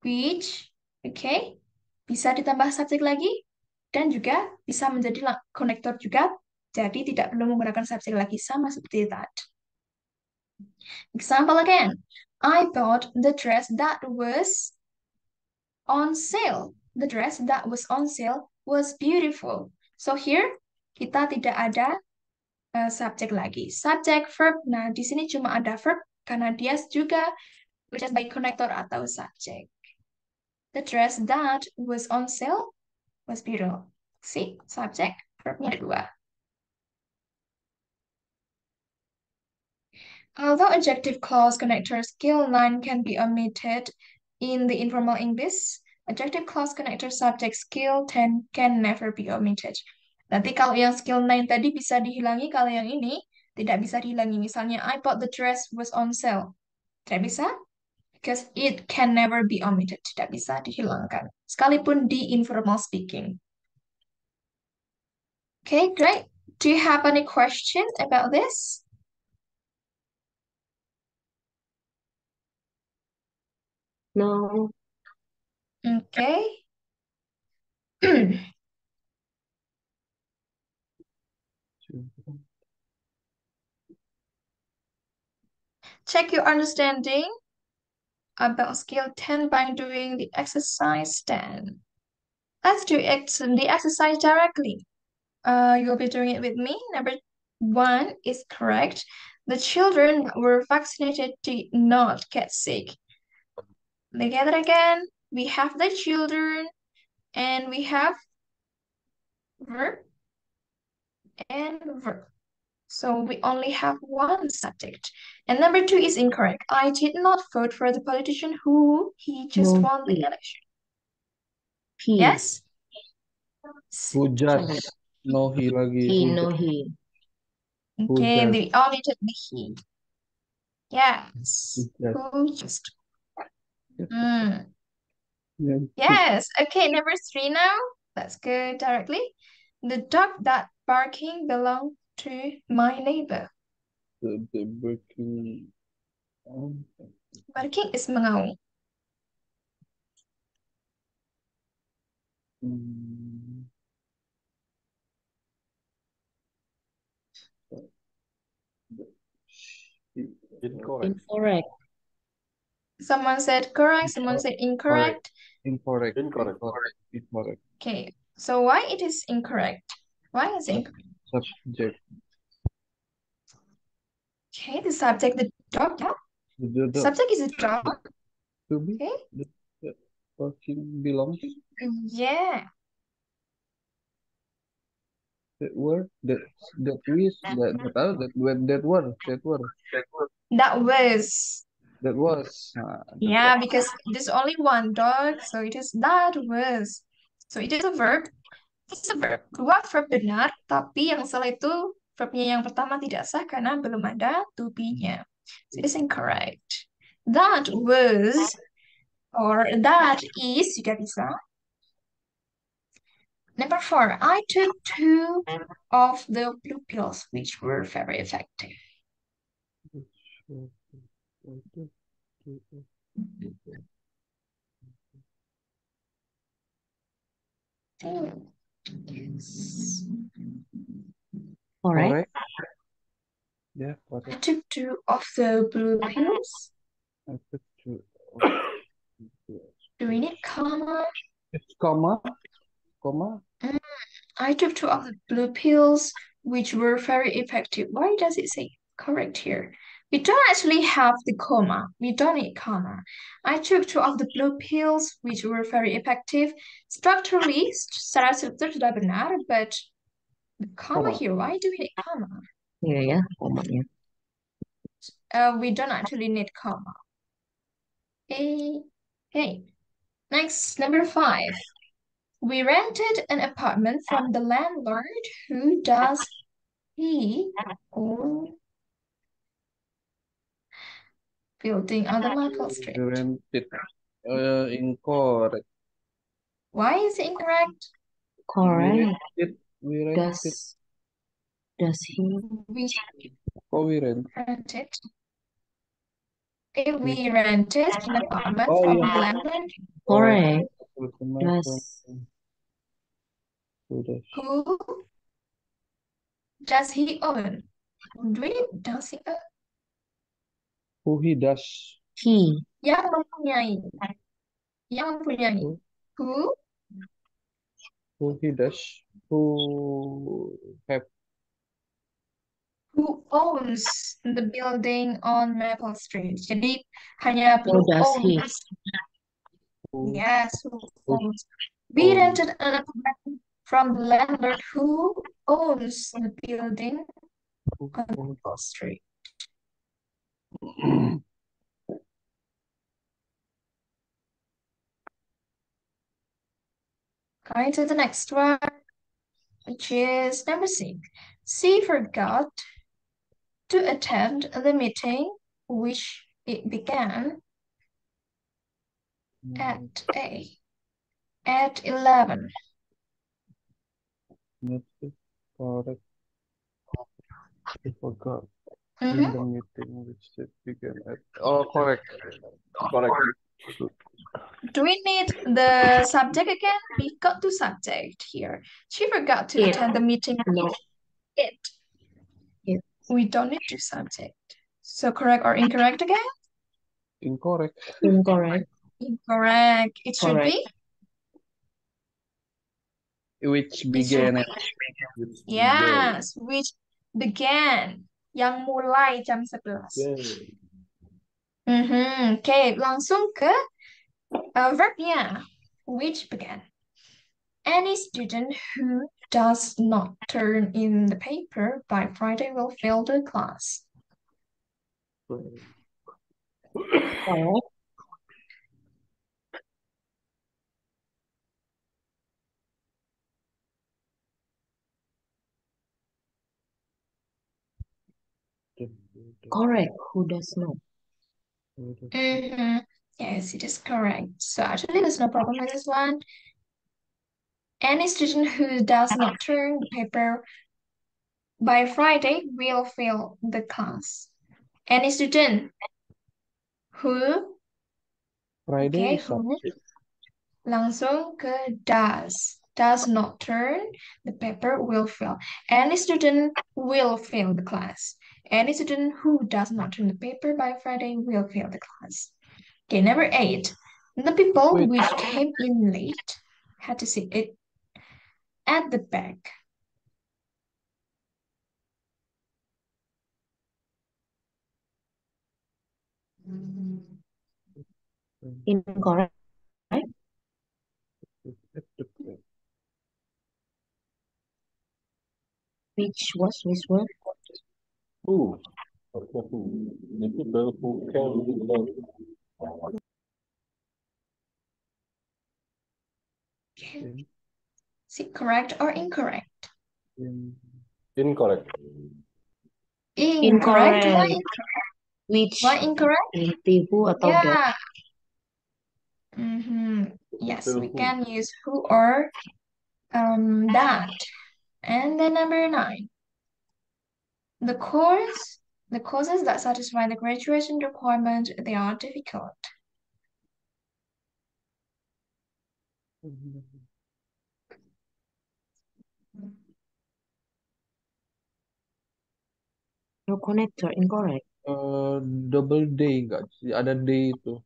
Which, oke, bisa ditambah subjek lagi dan juga bisa menjadi konektor juga. Jadi tidak perlu menggunakan subjek lagi sama seperti that. Example again. I bought the dress that was on sale. The dress that was on sale was beautiful. So here kita tidak ada subjek lagi. Subjek, verb. Nah, di sini cuma ada verb karena dia juga bekerja sebagai konektor atau subjek. The dress that was on sale was beautiful. See, subjek, verbnya ada dua. Although adjective clause connector skill 9 can be omitted in the informal English, adjective clause connector subject skill 10 can never be omitted. Nanti kalau yang skill 9 tadi bisa dihilangi, kalau yang ini tidak bisa dihilangi. Misalnya, I bought the dress was on sale. Tidak bisa, because it can never be omitted. Tidak bisa dihilangkan. Sekalipun di informal speaking. Okay, great. Do you have any questions about this? No. Okay. Check your understanding about skill 10 by doing the exercise 10. Let's do the exercise directly. You'll be doing it with me. Number 1 is correct. The children that were vaccinated did not get sick. Together again, we have the children and we have verb and verb. So we only have one subject. And number 2 is incorrect. I did not vote for the politician who he just No, won the he. election. He. Yes? Who just? No, he lagi. He, Who no, just? he. Who Okay, just? they all needed the he. Yes. Who just? Who just? Yes. Mm. Yeah. Yes. Okay, number 3 now. Let's go directly. The dog that barking belonged to my neighbor. The breaking. Barking is mengaum. Mm, Incorrect. Incorrect. Someone said correct, someone said incorrect. Incorrect. Incorrect. Incorrect. Okay, so why it is incorrect? Why is it incorrect? Subject. Okay, the subject, the dog, yeah. The Subject is a dog. to be. Okay. The working belongs. Yeah. That word. That is. That word. That word. That word. That was. That was. That Yeah, was. because there's only one dog, so it is that was. So it is a verb. It's a verb. Dua verb benar, tapi yang salah itu verbnya yang pertama tidak sah karena belum ada to be-nya. So it is incorrect. That was or that is juga bisa. Number 4, I took 2 of the blue pills, which were very effective. Yes. Correct. Yeah, I correct. took 2 of the blue pills. I took two. Do we need comma? It's comma. Comma. I took 2 of the blue pills, which were very effective. Why does it say correct here? We don't actually have the comma. We don't need comma. I took 2 of the blue pills, which were very effective. Structurally, secara struktur sudah benar, but the comma Comma. here, why do we need comma? Iya ya, komanya. We don't actually need comma. Okay. Next, number 5. We rented an apartment from the landlord. Who does he own building on the Maple Street? Rented. Incorrect. Why is it incorrect? Correct. We rented. Does he? We We rent. rented. If we rented an apartment Oh, from yeah. the landlord, Correct. Does. Does. who does he own? Really, does he own? Who he does. He. Yang mempunyai. Yang mempunyai. Who? Who? Who he does. Who have. Who owns the building on Maple Street? Jadi hanya Who perlu does he? owns. Who Yes, who Who owns. We owns. rented an apartment from the landlord who owns the building Who on owns. Maple Street. Going to the next one, which is number 6. She forgot to attend the meeting, which it began at 11. That's correct. I forgot. Mhm. In the meeting which it began at. Oh, correct. Correct. Do we need the subject again? We got to subject here. She forgot to It. attend the meeting. No. It. It. We don't need to subject. So correct or incorrect again? Incorrect. Incorrect. Incorrect. It should Correct. be. Which began at. Which began. Yes, which began. Yang mulai jam 11. Okay. Oke, langsung ke verbnya. Which began. Any student who does not turn in the paper by Friday will fail the class. Correct. Correct. Who does not? Yes, it is correct. So actually, there's no problem with this one. Any student who does not turn the paper by Friday will fail the class. Any student who, Friday okay, is who Sabtu. langsung ke does not turn the paper will fail. Any student will fail the class. Any student who does not turn the paper by Friday will fail the class. Okay, number 8. The people Wait. which came in late had to sit it at the back. Incorrect. Which word? Who? Okay, who? The people who can be late. Okay. Is it correct or incorrect? Incorrect. Incorrect. Why, Incorrect. Which? why incorrect? Nanti who atau that? Yeah. Yes, People we who. can use who or that. And then number 9. The course, the courses that satisfy the graduation requirement, they are difficult. No connector. Incorrect. Double day enggak sih? Ada day itu.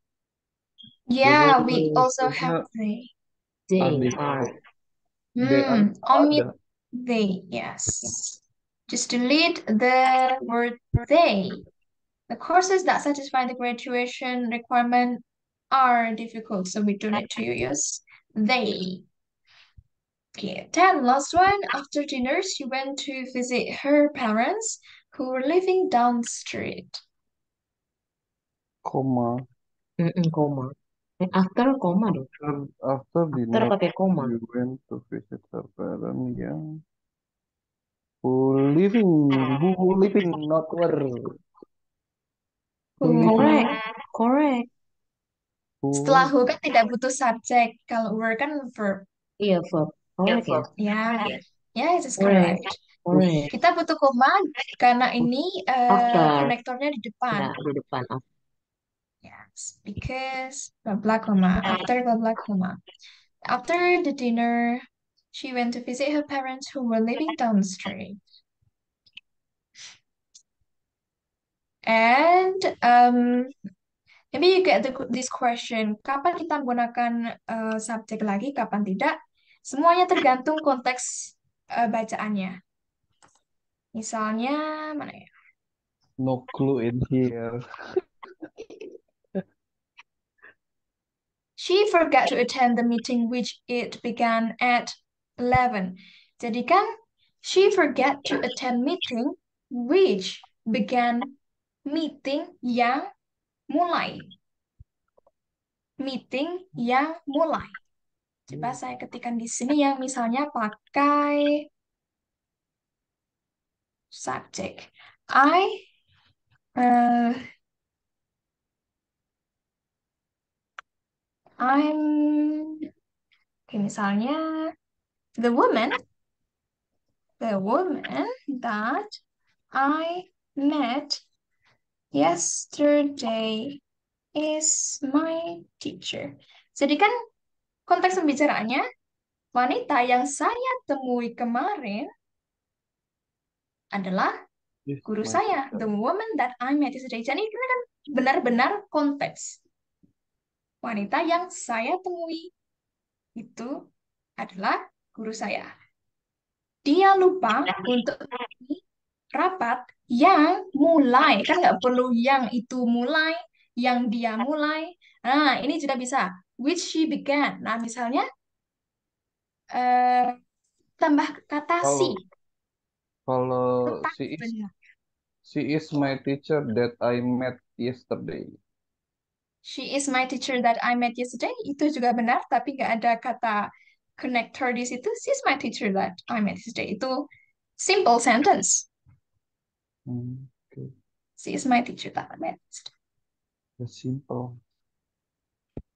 Yeah, we Double also have ada they. They ada are. day Omit ada. they, yes. Just delete the word they. The courses that satisfy the graduation requirement are difficult, so we don't need to use they. Okay, 10, last one. After dinner, she went to visit her parents who were living down the street. Koma. Koma. After koma dong. After After dinner, pakai koma. we went to visit her parents yang living, who living, not were. Who living, Correct. Correct. Setelah who who kan tidak butuh subjek. Kalau were kan verb. Iya, verb. Correct ya? Ya, yeah, it is Correct. correct. Correct. Kita butuh koma karena ini After. konektornya di depan. Ya, di depan. Yes, because blah blah comma. After blah blah comma. After the dinner, she went to visit her parents who were living down the street. And maybe you get this question, kapan kita menggunakan subjek lagi, kapan tidak? Semuanya tergantung konteks bacaannya. Misalnya, mana ya? no clue in here. She forgot to attend the meeting which it began at 11. Jadi kan, she forgot to attend meeting which began meeting yang mulai. Meeting yang mulai. Coba saya ketikkan di sini yang misalnya pakai subjek. Uh, I'm Oke, misalnya the woman that I met yesterday is my teacher. Jadi kan konteks pembicaraannya wanita yang saya temui kemarin adalah Yes, guru my saya, teacher. the woman that I met yesterday. Jadi ini kan benar-benar konteks. Wanita yang saya temui itu adalah guru saya. Dia lupa untuk rapat yang mulai. Kan nggak perlu yang itu mulai, yang dia mulai. Nah, ini juga bisa. Which she began. Nah, misalnya eh, tambah kata si. Kalau kalau Tepat she is benar. she is my teacher that I met yesterday. She is my teacher that I met yesterday. Itu juga benar, tapi nggak ada kata connector di situ. She is my teacher that I met yesterday. Itu simple sentence. Okay, She is my teacher that I met yesterday. that's simple.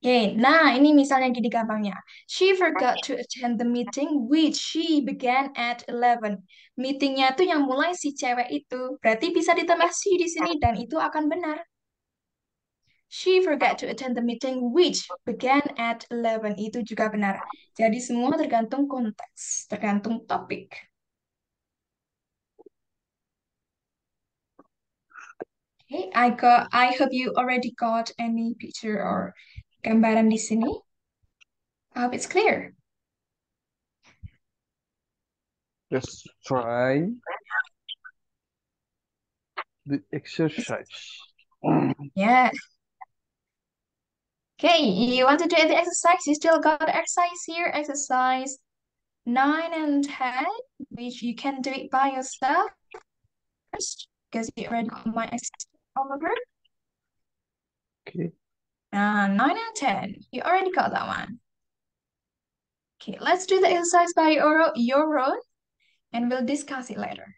Oke, nah ini misalnya gini gampangnya. She forgot to attend the meeting which she began at 11. Meetingnya tuh yang mulai si cewek itu. Berarti bisa ditambah she di sini dan itu akan benar. She forgot to attend the meeting which began at 11. Itu juga benar. Jadi semua tergantung konteks, tergantung topik. Okay, I hope you already got any picture or gambaran di sini. I hope it's clear. Let's try the exercise. Yeah. Okay, you want to do the exercise? You still got exercise here, exercise 9 and 10, which you can do it by yourself first, because you already got my exercise over. Okay. 9 and 10, you already got that one. Okay, let's do the exercise by your own, and we'll discuss it later.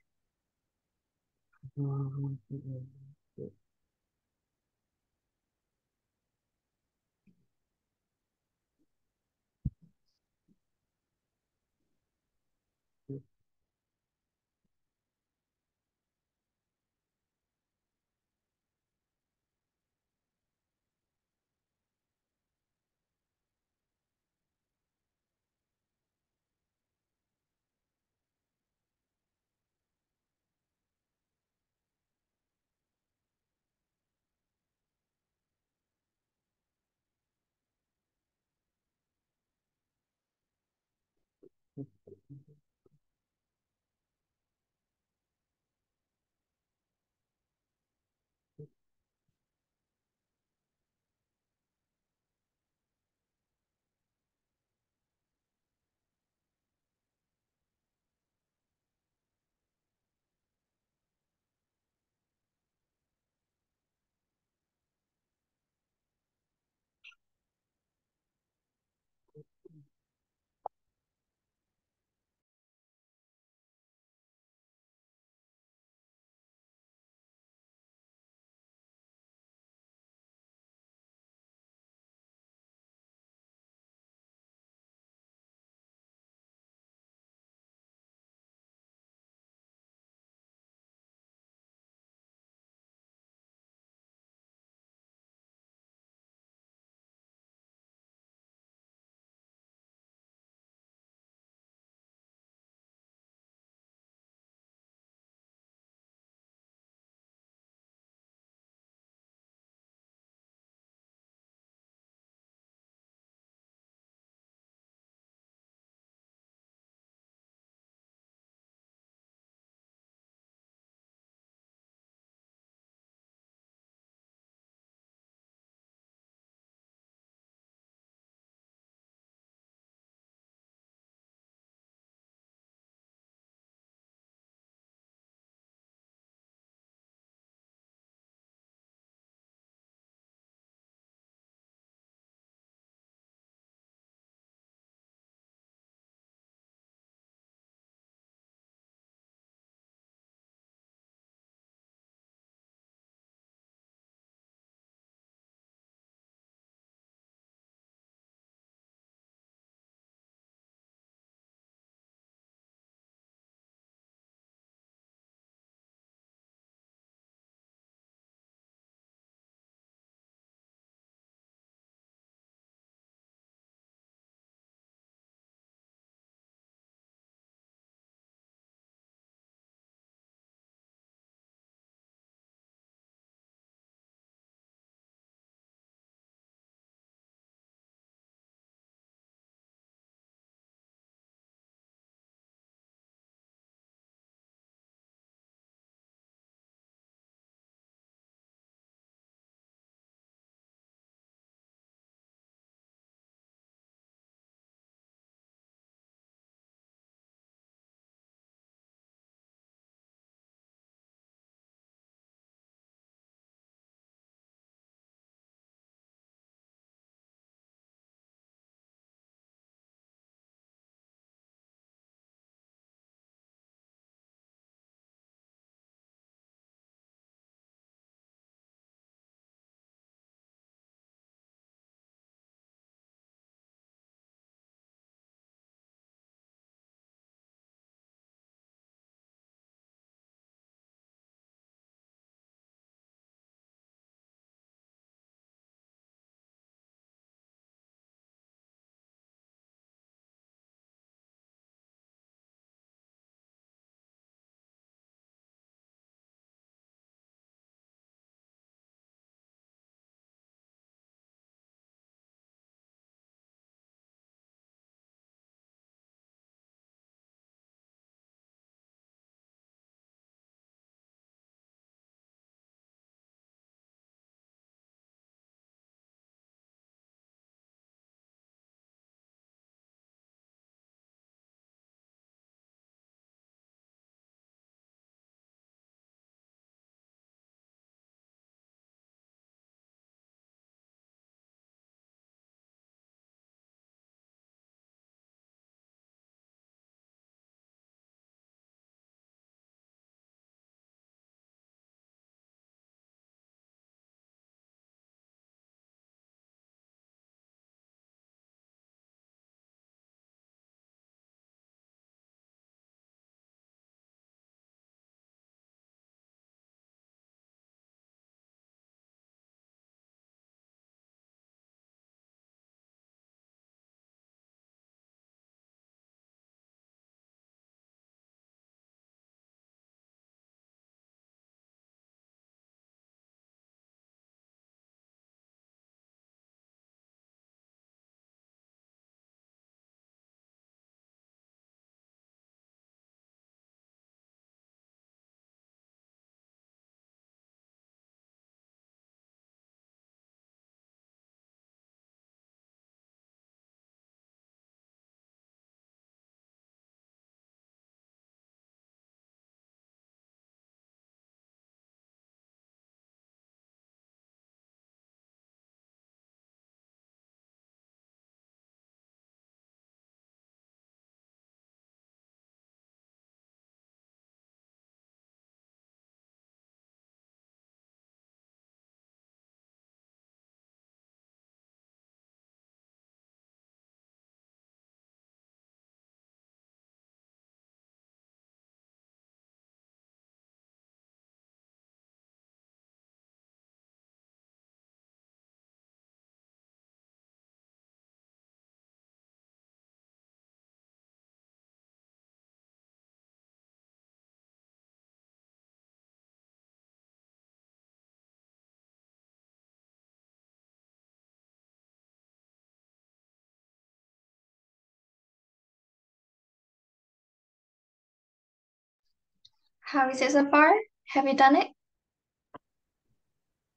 How is it so far? Have you done it?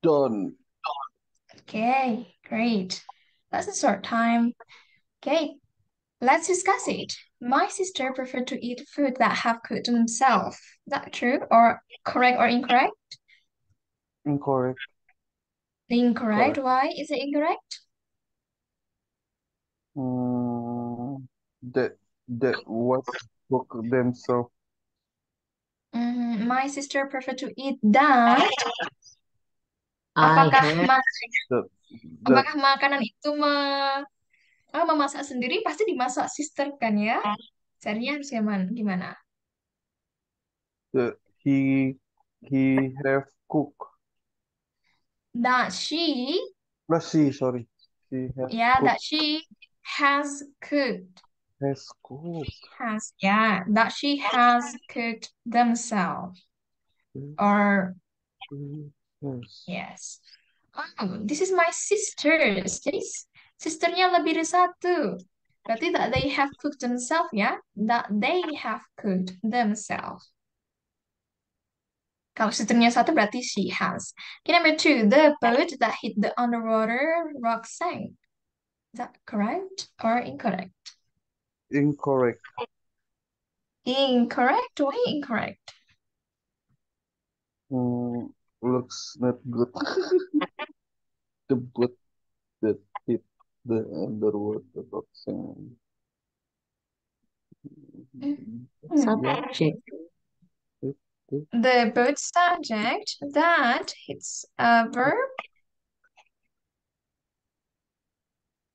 Done. Okay, great. That's a short time. Okay, let's discuss it. My sister preferred to eat food that have cooked themselves. Is that true or correct or incorrect? Incorrect. Incorrect. Correct. Why is it incorrect? Mm, that was cook themselves. My sister preferred to eat that. I Apakah have ma- That that apakah makanan itu memasak sendiri pasti dimasak sister kan ya? Carinya harus gimana? that he have cook. That she, Sorry. She have yeah, cook. that she has cooked. Has cook. That she has cooked themselves. Or, Yes. yes. Oh, this is my sisters. Jadi, sisternya lebih dari satu. Berarti that they have cooked themselves ya. That they have cooked themselves. Kalau sisternya satu berarti she has. Okay, number two, the boat that hit the underwater rock sank. Is that correct or incorrect? Incorrect. Incorrect? Why incorrect? Looks not good. The boat that hit the underwater boxing. Mm. subject. The boat subject that hits a verb.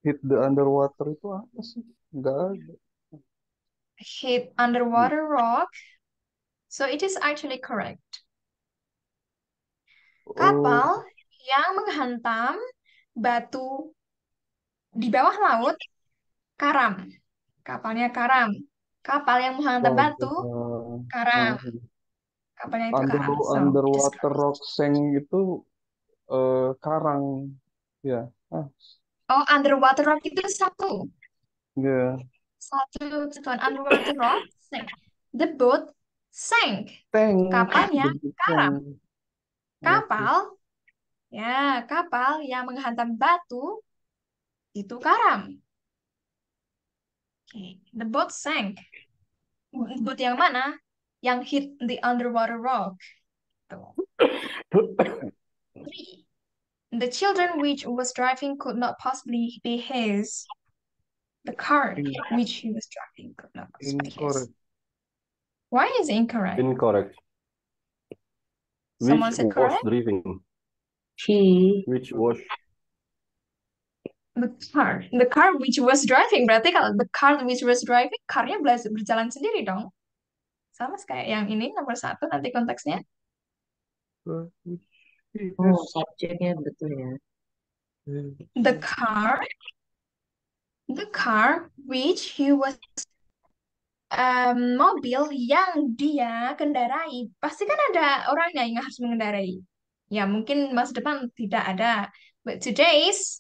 Hit the underwater itu apa sih? Nggak ada. Hit underwater rock. So it is actually correct. Oh, Kapal yang menghantam batu di bawah laut karam. Kapalnya karam. Kapal yang menghantam batu karam. Kapalnya itu karam. So it is underwater correct. rock seng itu karang. Ya. Ah, Oh, underwater rock itu satu. ya. Satu kesatuan underwater rock sank. The boat sank. Tank. Kapalnya karam. Tank. Oke. Kapal, ya, kapal yang menghantam batu itu karam. Okay. The boat sank. Boat yang mana? Yang hit the underwater rock. Tuh. Three. The children which was driving could not possibly be his. The car which he was driving could not possibly be his. Incorrect. Why is it incorrect? Incorrect. Someone Which said was correct? driving? He Which was The car which was driving. Berarti kalau the car which was driving, carnya berjalan sendiri dong. Sama kayak yang ini nomor satu nanti konteksnya. subjeknya betul ya. The car which he was mobil yang dia kendarai. Pasti kan ada orangnya yang harus mengendarai. Ya mungkin masa depan tidak ada. But today's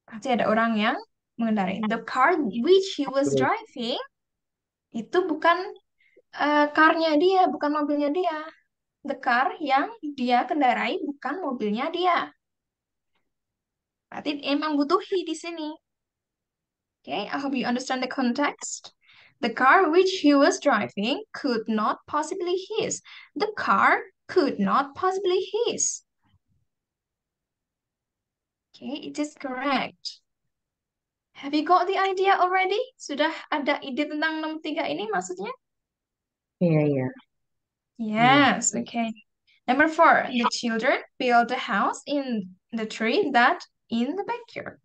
pasti ada orang yang mengendarai. The car which he was driving itu bukan car-nya dia, bukan mobilnya dia. The car yang dia kendarai bukan mobilnya dia. Berarti emang butuh he di sini. Okay, I hope you understand the context. The car which he was driving could not possibly his. The car could not possibly his. Okay, it is correct. Have you got the idea already? Sudah ada ide tentang nomor 3 ini maksudnya? Iya, iya. Yes, okay. Number 4, the children built a house in the tree that in the backyard.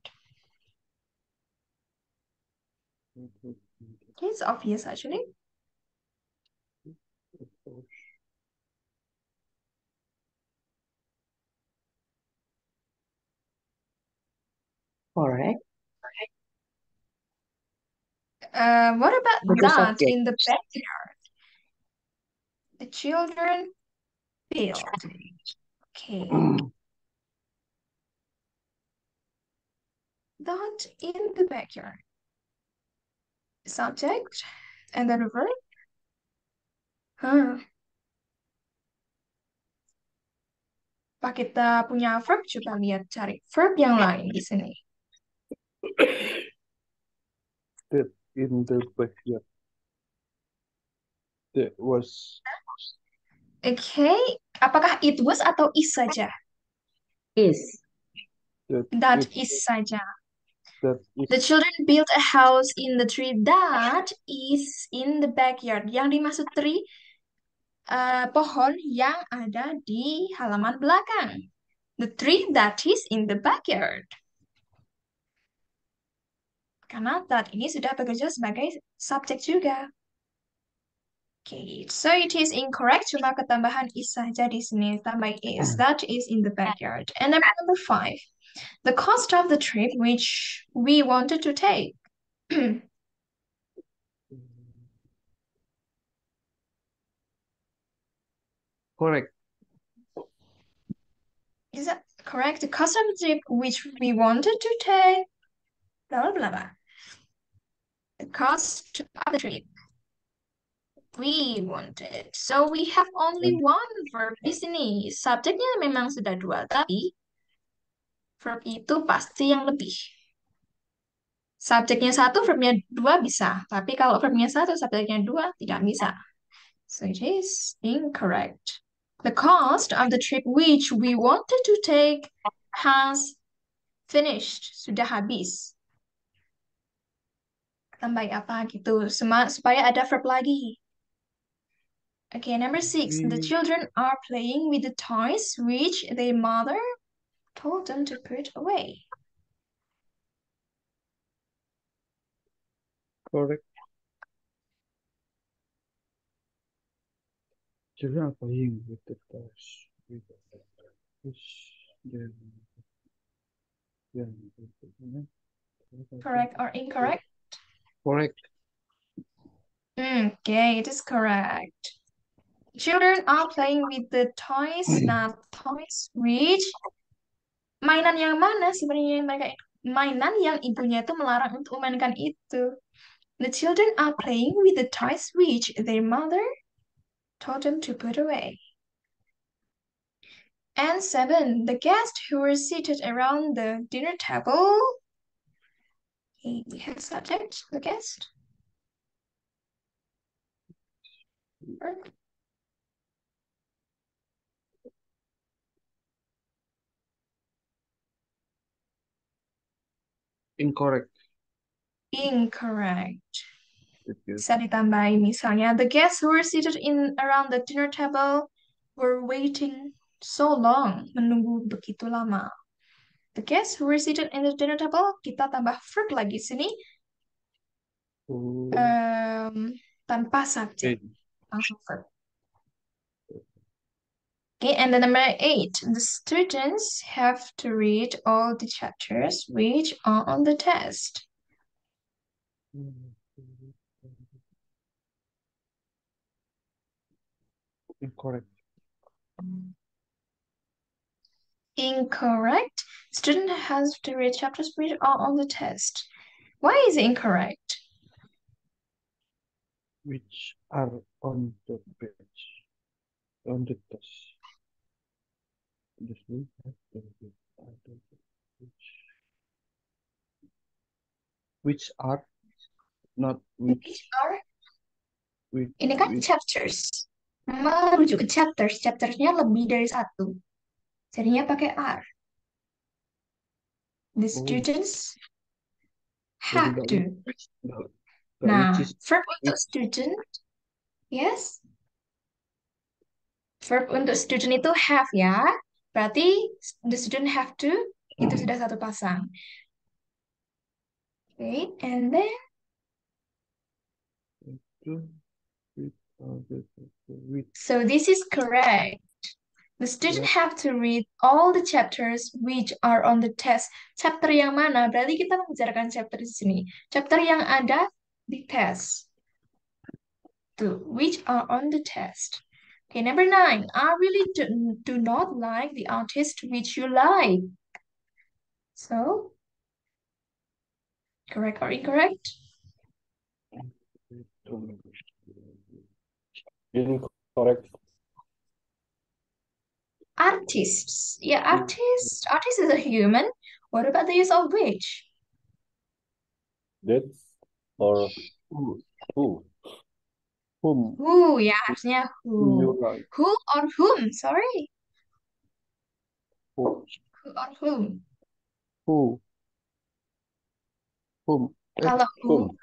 Okay, it's obvious actually. Correct. What about Betul that subject. in the backyard? The children built. Okay. That in the backyard. Subject and then a verb. Huh. Pak kita punya verb, coba lihat cari verb yang lain di sini. That in the backyard. That was. Oke, apakah it was atau is saja? Is. That is saja. That The is. children built a house in the tree that is in the backyard. Yang dimaksud tree, pohon yang ada di halaman belakang. The tree that is in the backyard. Karena that ini sudah bekerja sebagai subjek juga. Okay, so it is incorrect. Cuma ketambahan is saja di sini. Tambah is. That is in the backyard. And number 5. The cost of the trip which we wanted to take. Correct. Is that correct? The cost of the trip which we wanted to take. Blah, blah, blah, blah. The cost of the trip we wanted. So we have only one verb di sini. Subjeknya memang sudah 2, tapi verb itu pasti yang lebih. Subjeknya 1, verbnya 2 bisa. Tapi kalau verbnya 1, subjeknya 2 tidak bisa. So it is incorrect. The cost of the trip which we wanted to take has finished. Sudah habis. Tambah apa gitu. Supaya ada verb lagi. Okay, number 6. The children are playing with the toys which their mother told them to put away. Correct. Children are playing with the toys. Correct or incorrect? Correct. Okay, it is correct. Children are playing with the toys, not toys which mainan yang mana sebenarnya yang mereka mainan yang ibunya itu melarang untuk memainkan itu. The children are playing with the toys which their mother told them to put away. And 7, the guests who were seated around the dinner table. Okay, we have subject, the guest. Incorrect. Incorrect. Bisa ditambahin misalnya, the guests who were seated around the dinner table were waiting so long, menunggu begitu lama. The guests who were seated in the dinner table, kita tambah verb lagi sini, tanpa subjek, langsung verb. Okay, and then number 8, the students have to read all the chapters which are on the test. Incorrect. Incorrect. Student has to read chapters which are on the test. Why is it incorrect? Which are on the page, on the test. Which are, not which. Ini kan chapters. Merujuk ke chapters. Chaptersnya lebih dari satu. Jadinya pakai are. The students have to. Nah, verb untuk student. Yes. Verb untuk student itu have ya. Berarti the student have to. Itu sudah satu pasang. Okay, and then. So this is correct. The student have to read all the chapters which are on the test. Chapter yang mana? Berarti kita membicarakan chapter di sini. Chapter yang ada di test. Tuh, which are on the test. Okay, number 9. I really do not like the artist which you like. So, correct or incorrect? Incorrect. Artists. Yeah, artist. Artist is a human. What about the use of which? That's or Who? who? Whom? Who, ya, harusnya Who you who. like? Who or whom, sorry. Who? Who or whom. Who? Whom? Kalau Whom?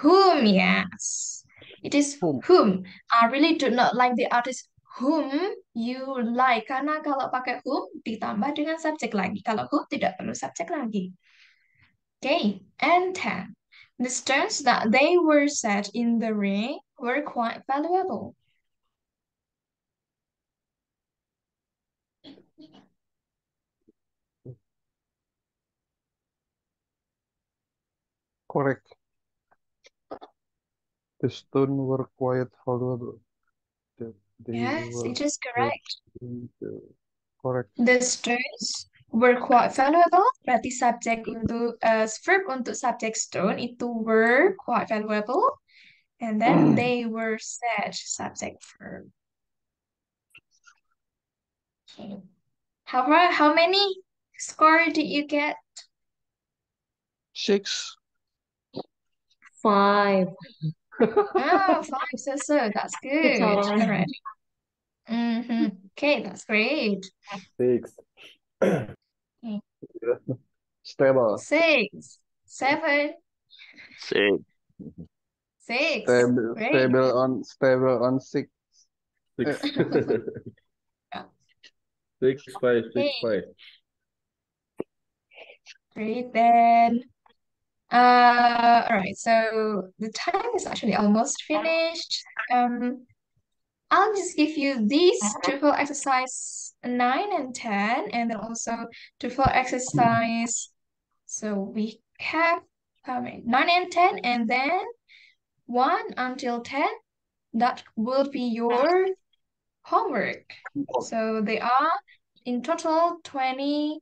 whom, yes. It is Whom? whom. I really do not like the artist whom you like. Karena kalau pakai whom ditambah dengan subjek lagi. Kalau whom tidak perlu subjek lagi. Okay, and 10. The stones that they were set in the ring were quite valuable. Correct. The stone were quite valuable. That they Yes, were it is set correct. in the correct. The stones were quite valuable. Berarti subjek untuk verb untuk subjek stone itu were quite valuable. And then they were set, subject verb. Okay. How many score did you get? 6. 5. Oh, five. So that's good. Salah. All right. Okay, that's great. 6. Okay. Stable. 6, 7, Six. 6. Stable. Great. Stable on 6. 6. Yeah. 6, 5, 6, Okay, 5. great then. All right, so the time is actually almost finished. I'll just give you these TOEFL exercise 9 and 10, and then also TOEFL exercise. So we have 9 and 10, and then 1 until 10. That will be your homework. So they are in total 20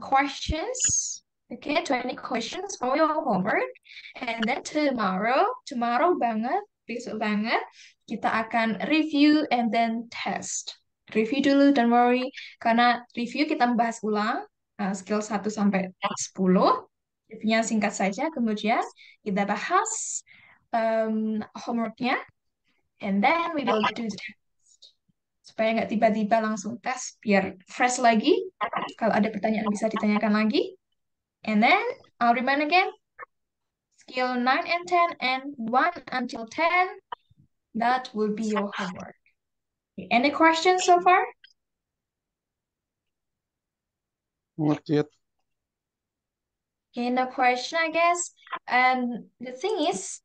questions. Okay, 20 questions for your homework. And then tomorrow banget, besok banget, kita akan review and then test. Review dulu, don't worry. Karena review kita membahas ulang skill 1 sampai 10. Reviewnya singkat saja, kemudian kita bahas homeworknya, and then we will do the test. Supaya nggak tiba-tiba langsung tes, biar fresh lagi. Kalau ada pertanyaan bisa ditanyakan lagi. And then I'll remind again, skill 9 and 10 and 1 until 10, that will be your homework. Okay, any questions so far? Not yet. Okay, no question, I guess. And the thing is,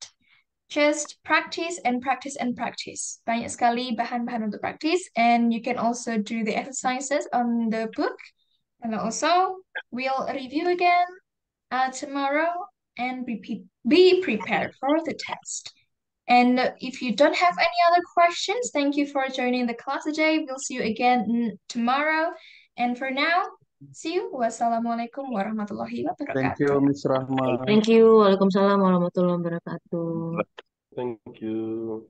just practice and practice and practice. Banyak sekali bahan-bahan untuk practice, and you can also do the exercises on the book. And also, we'll review again tomorrow and be prepared for the test. And if you don't have any other questions, thank you for joining the class today. We'll see you again tomorrow. And for now, see you. Wassalamualaikum warahmatullahi Thank you, wabarakatuh. Miss Rahma. Thank you. Waalaikumsalam warahmatullahi wabarakatuh. Thank you.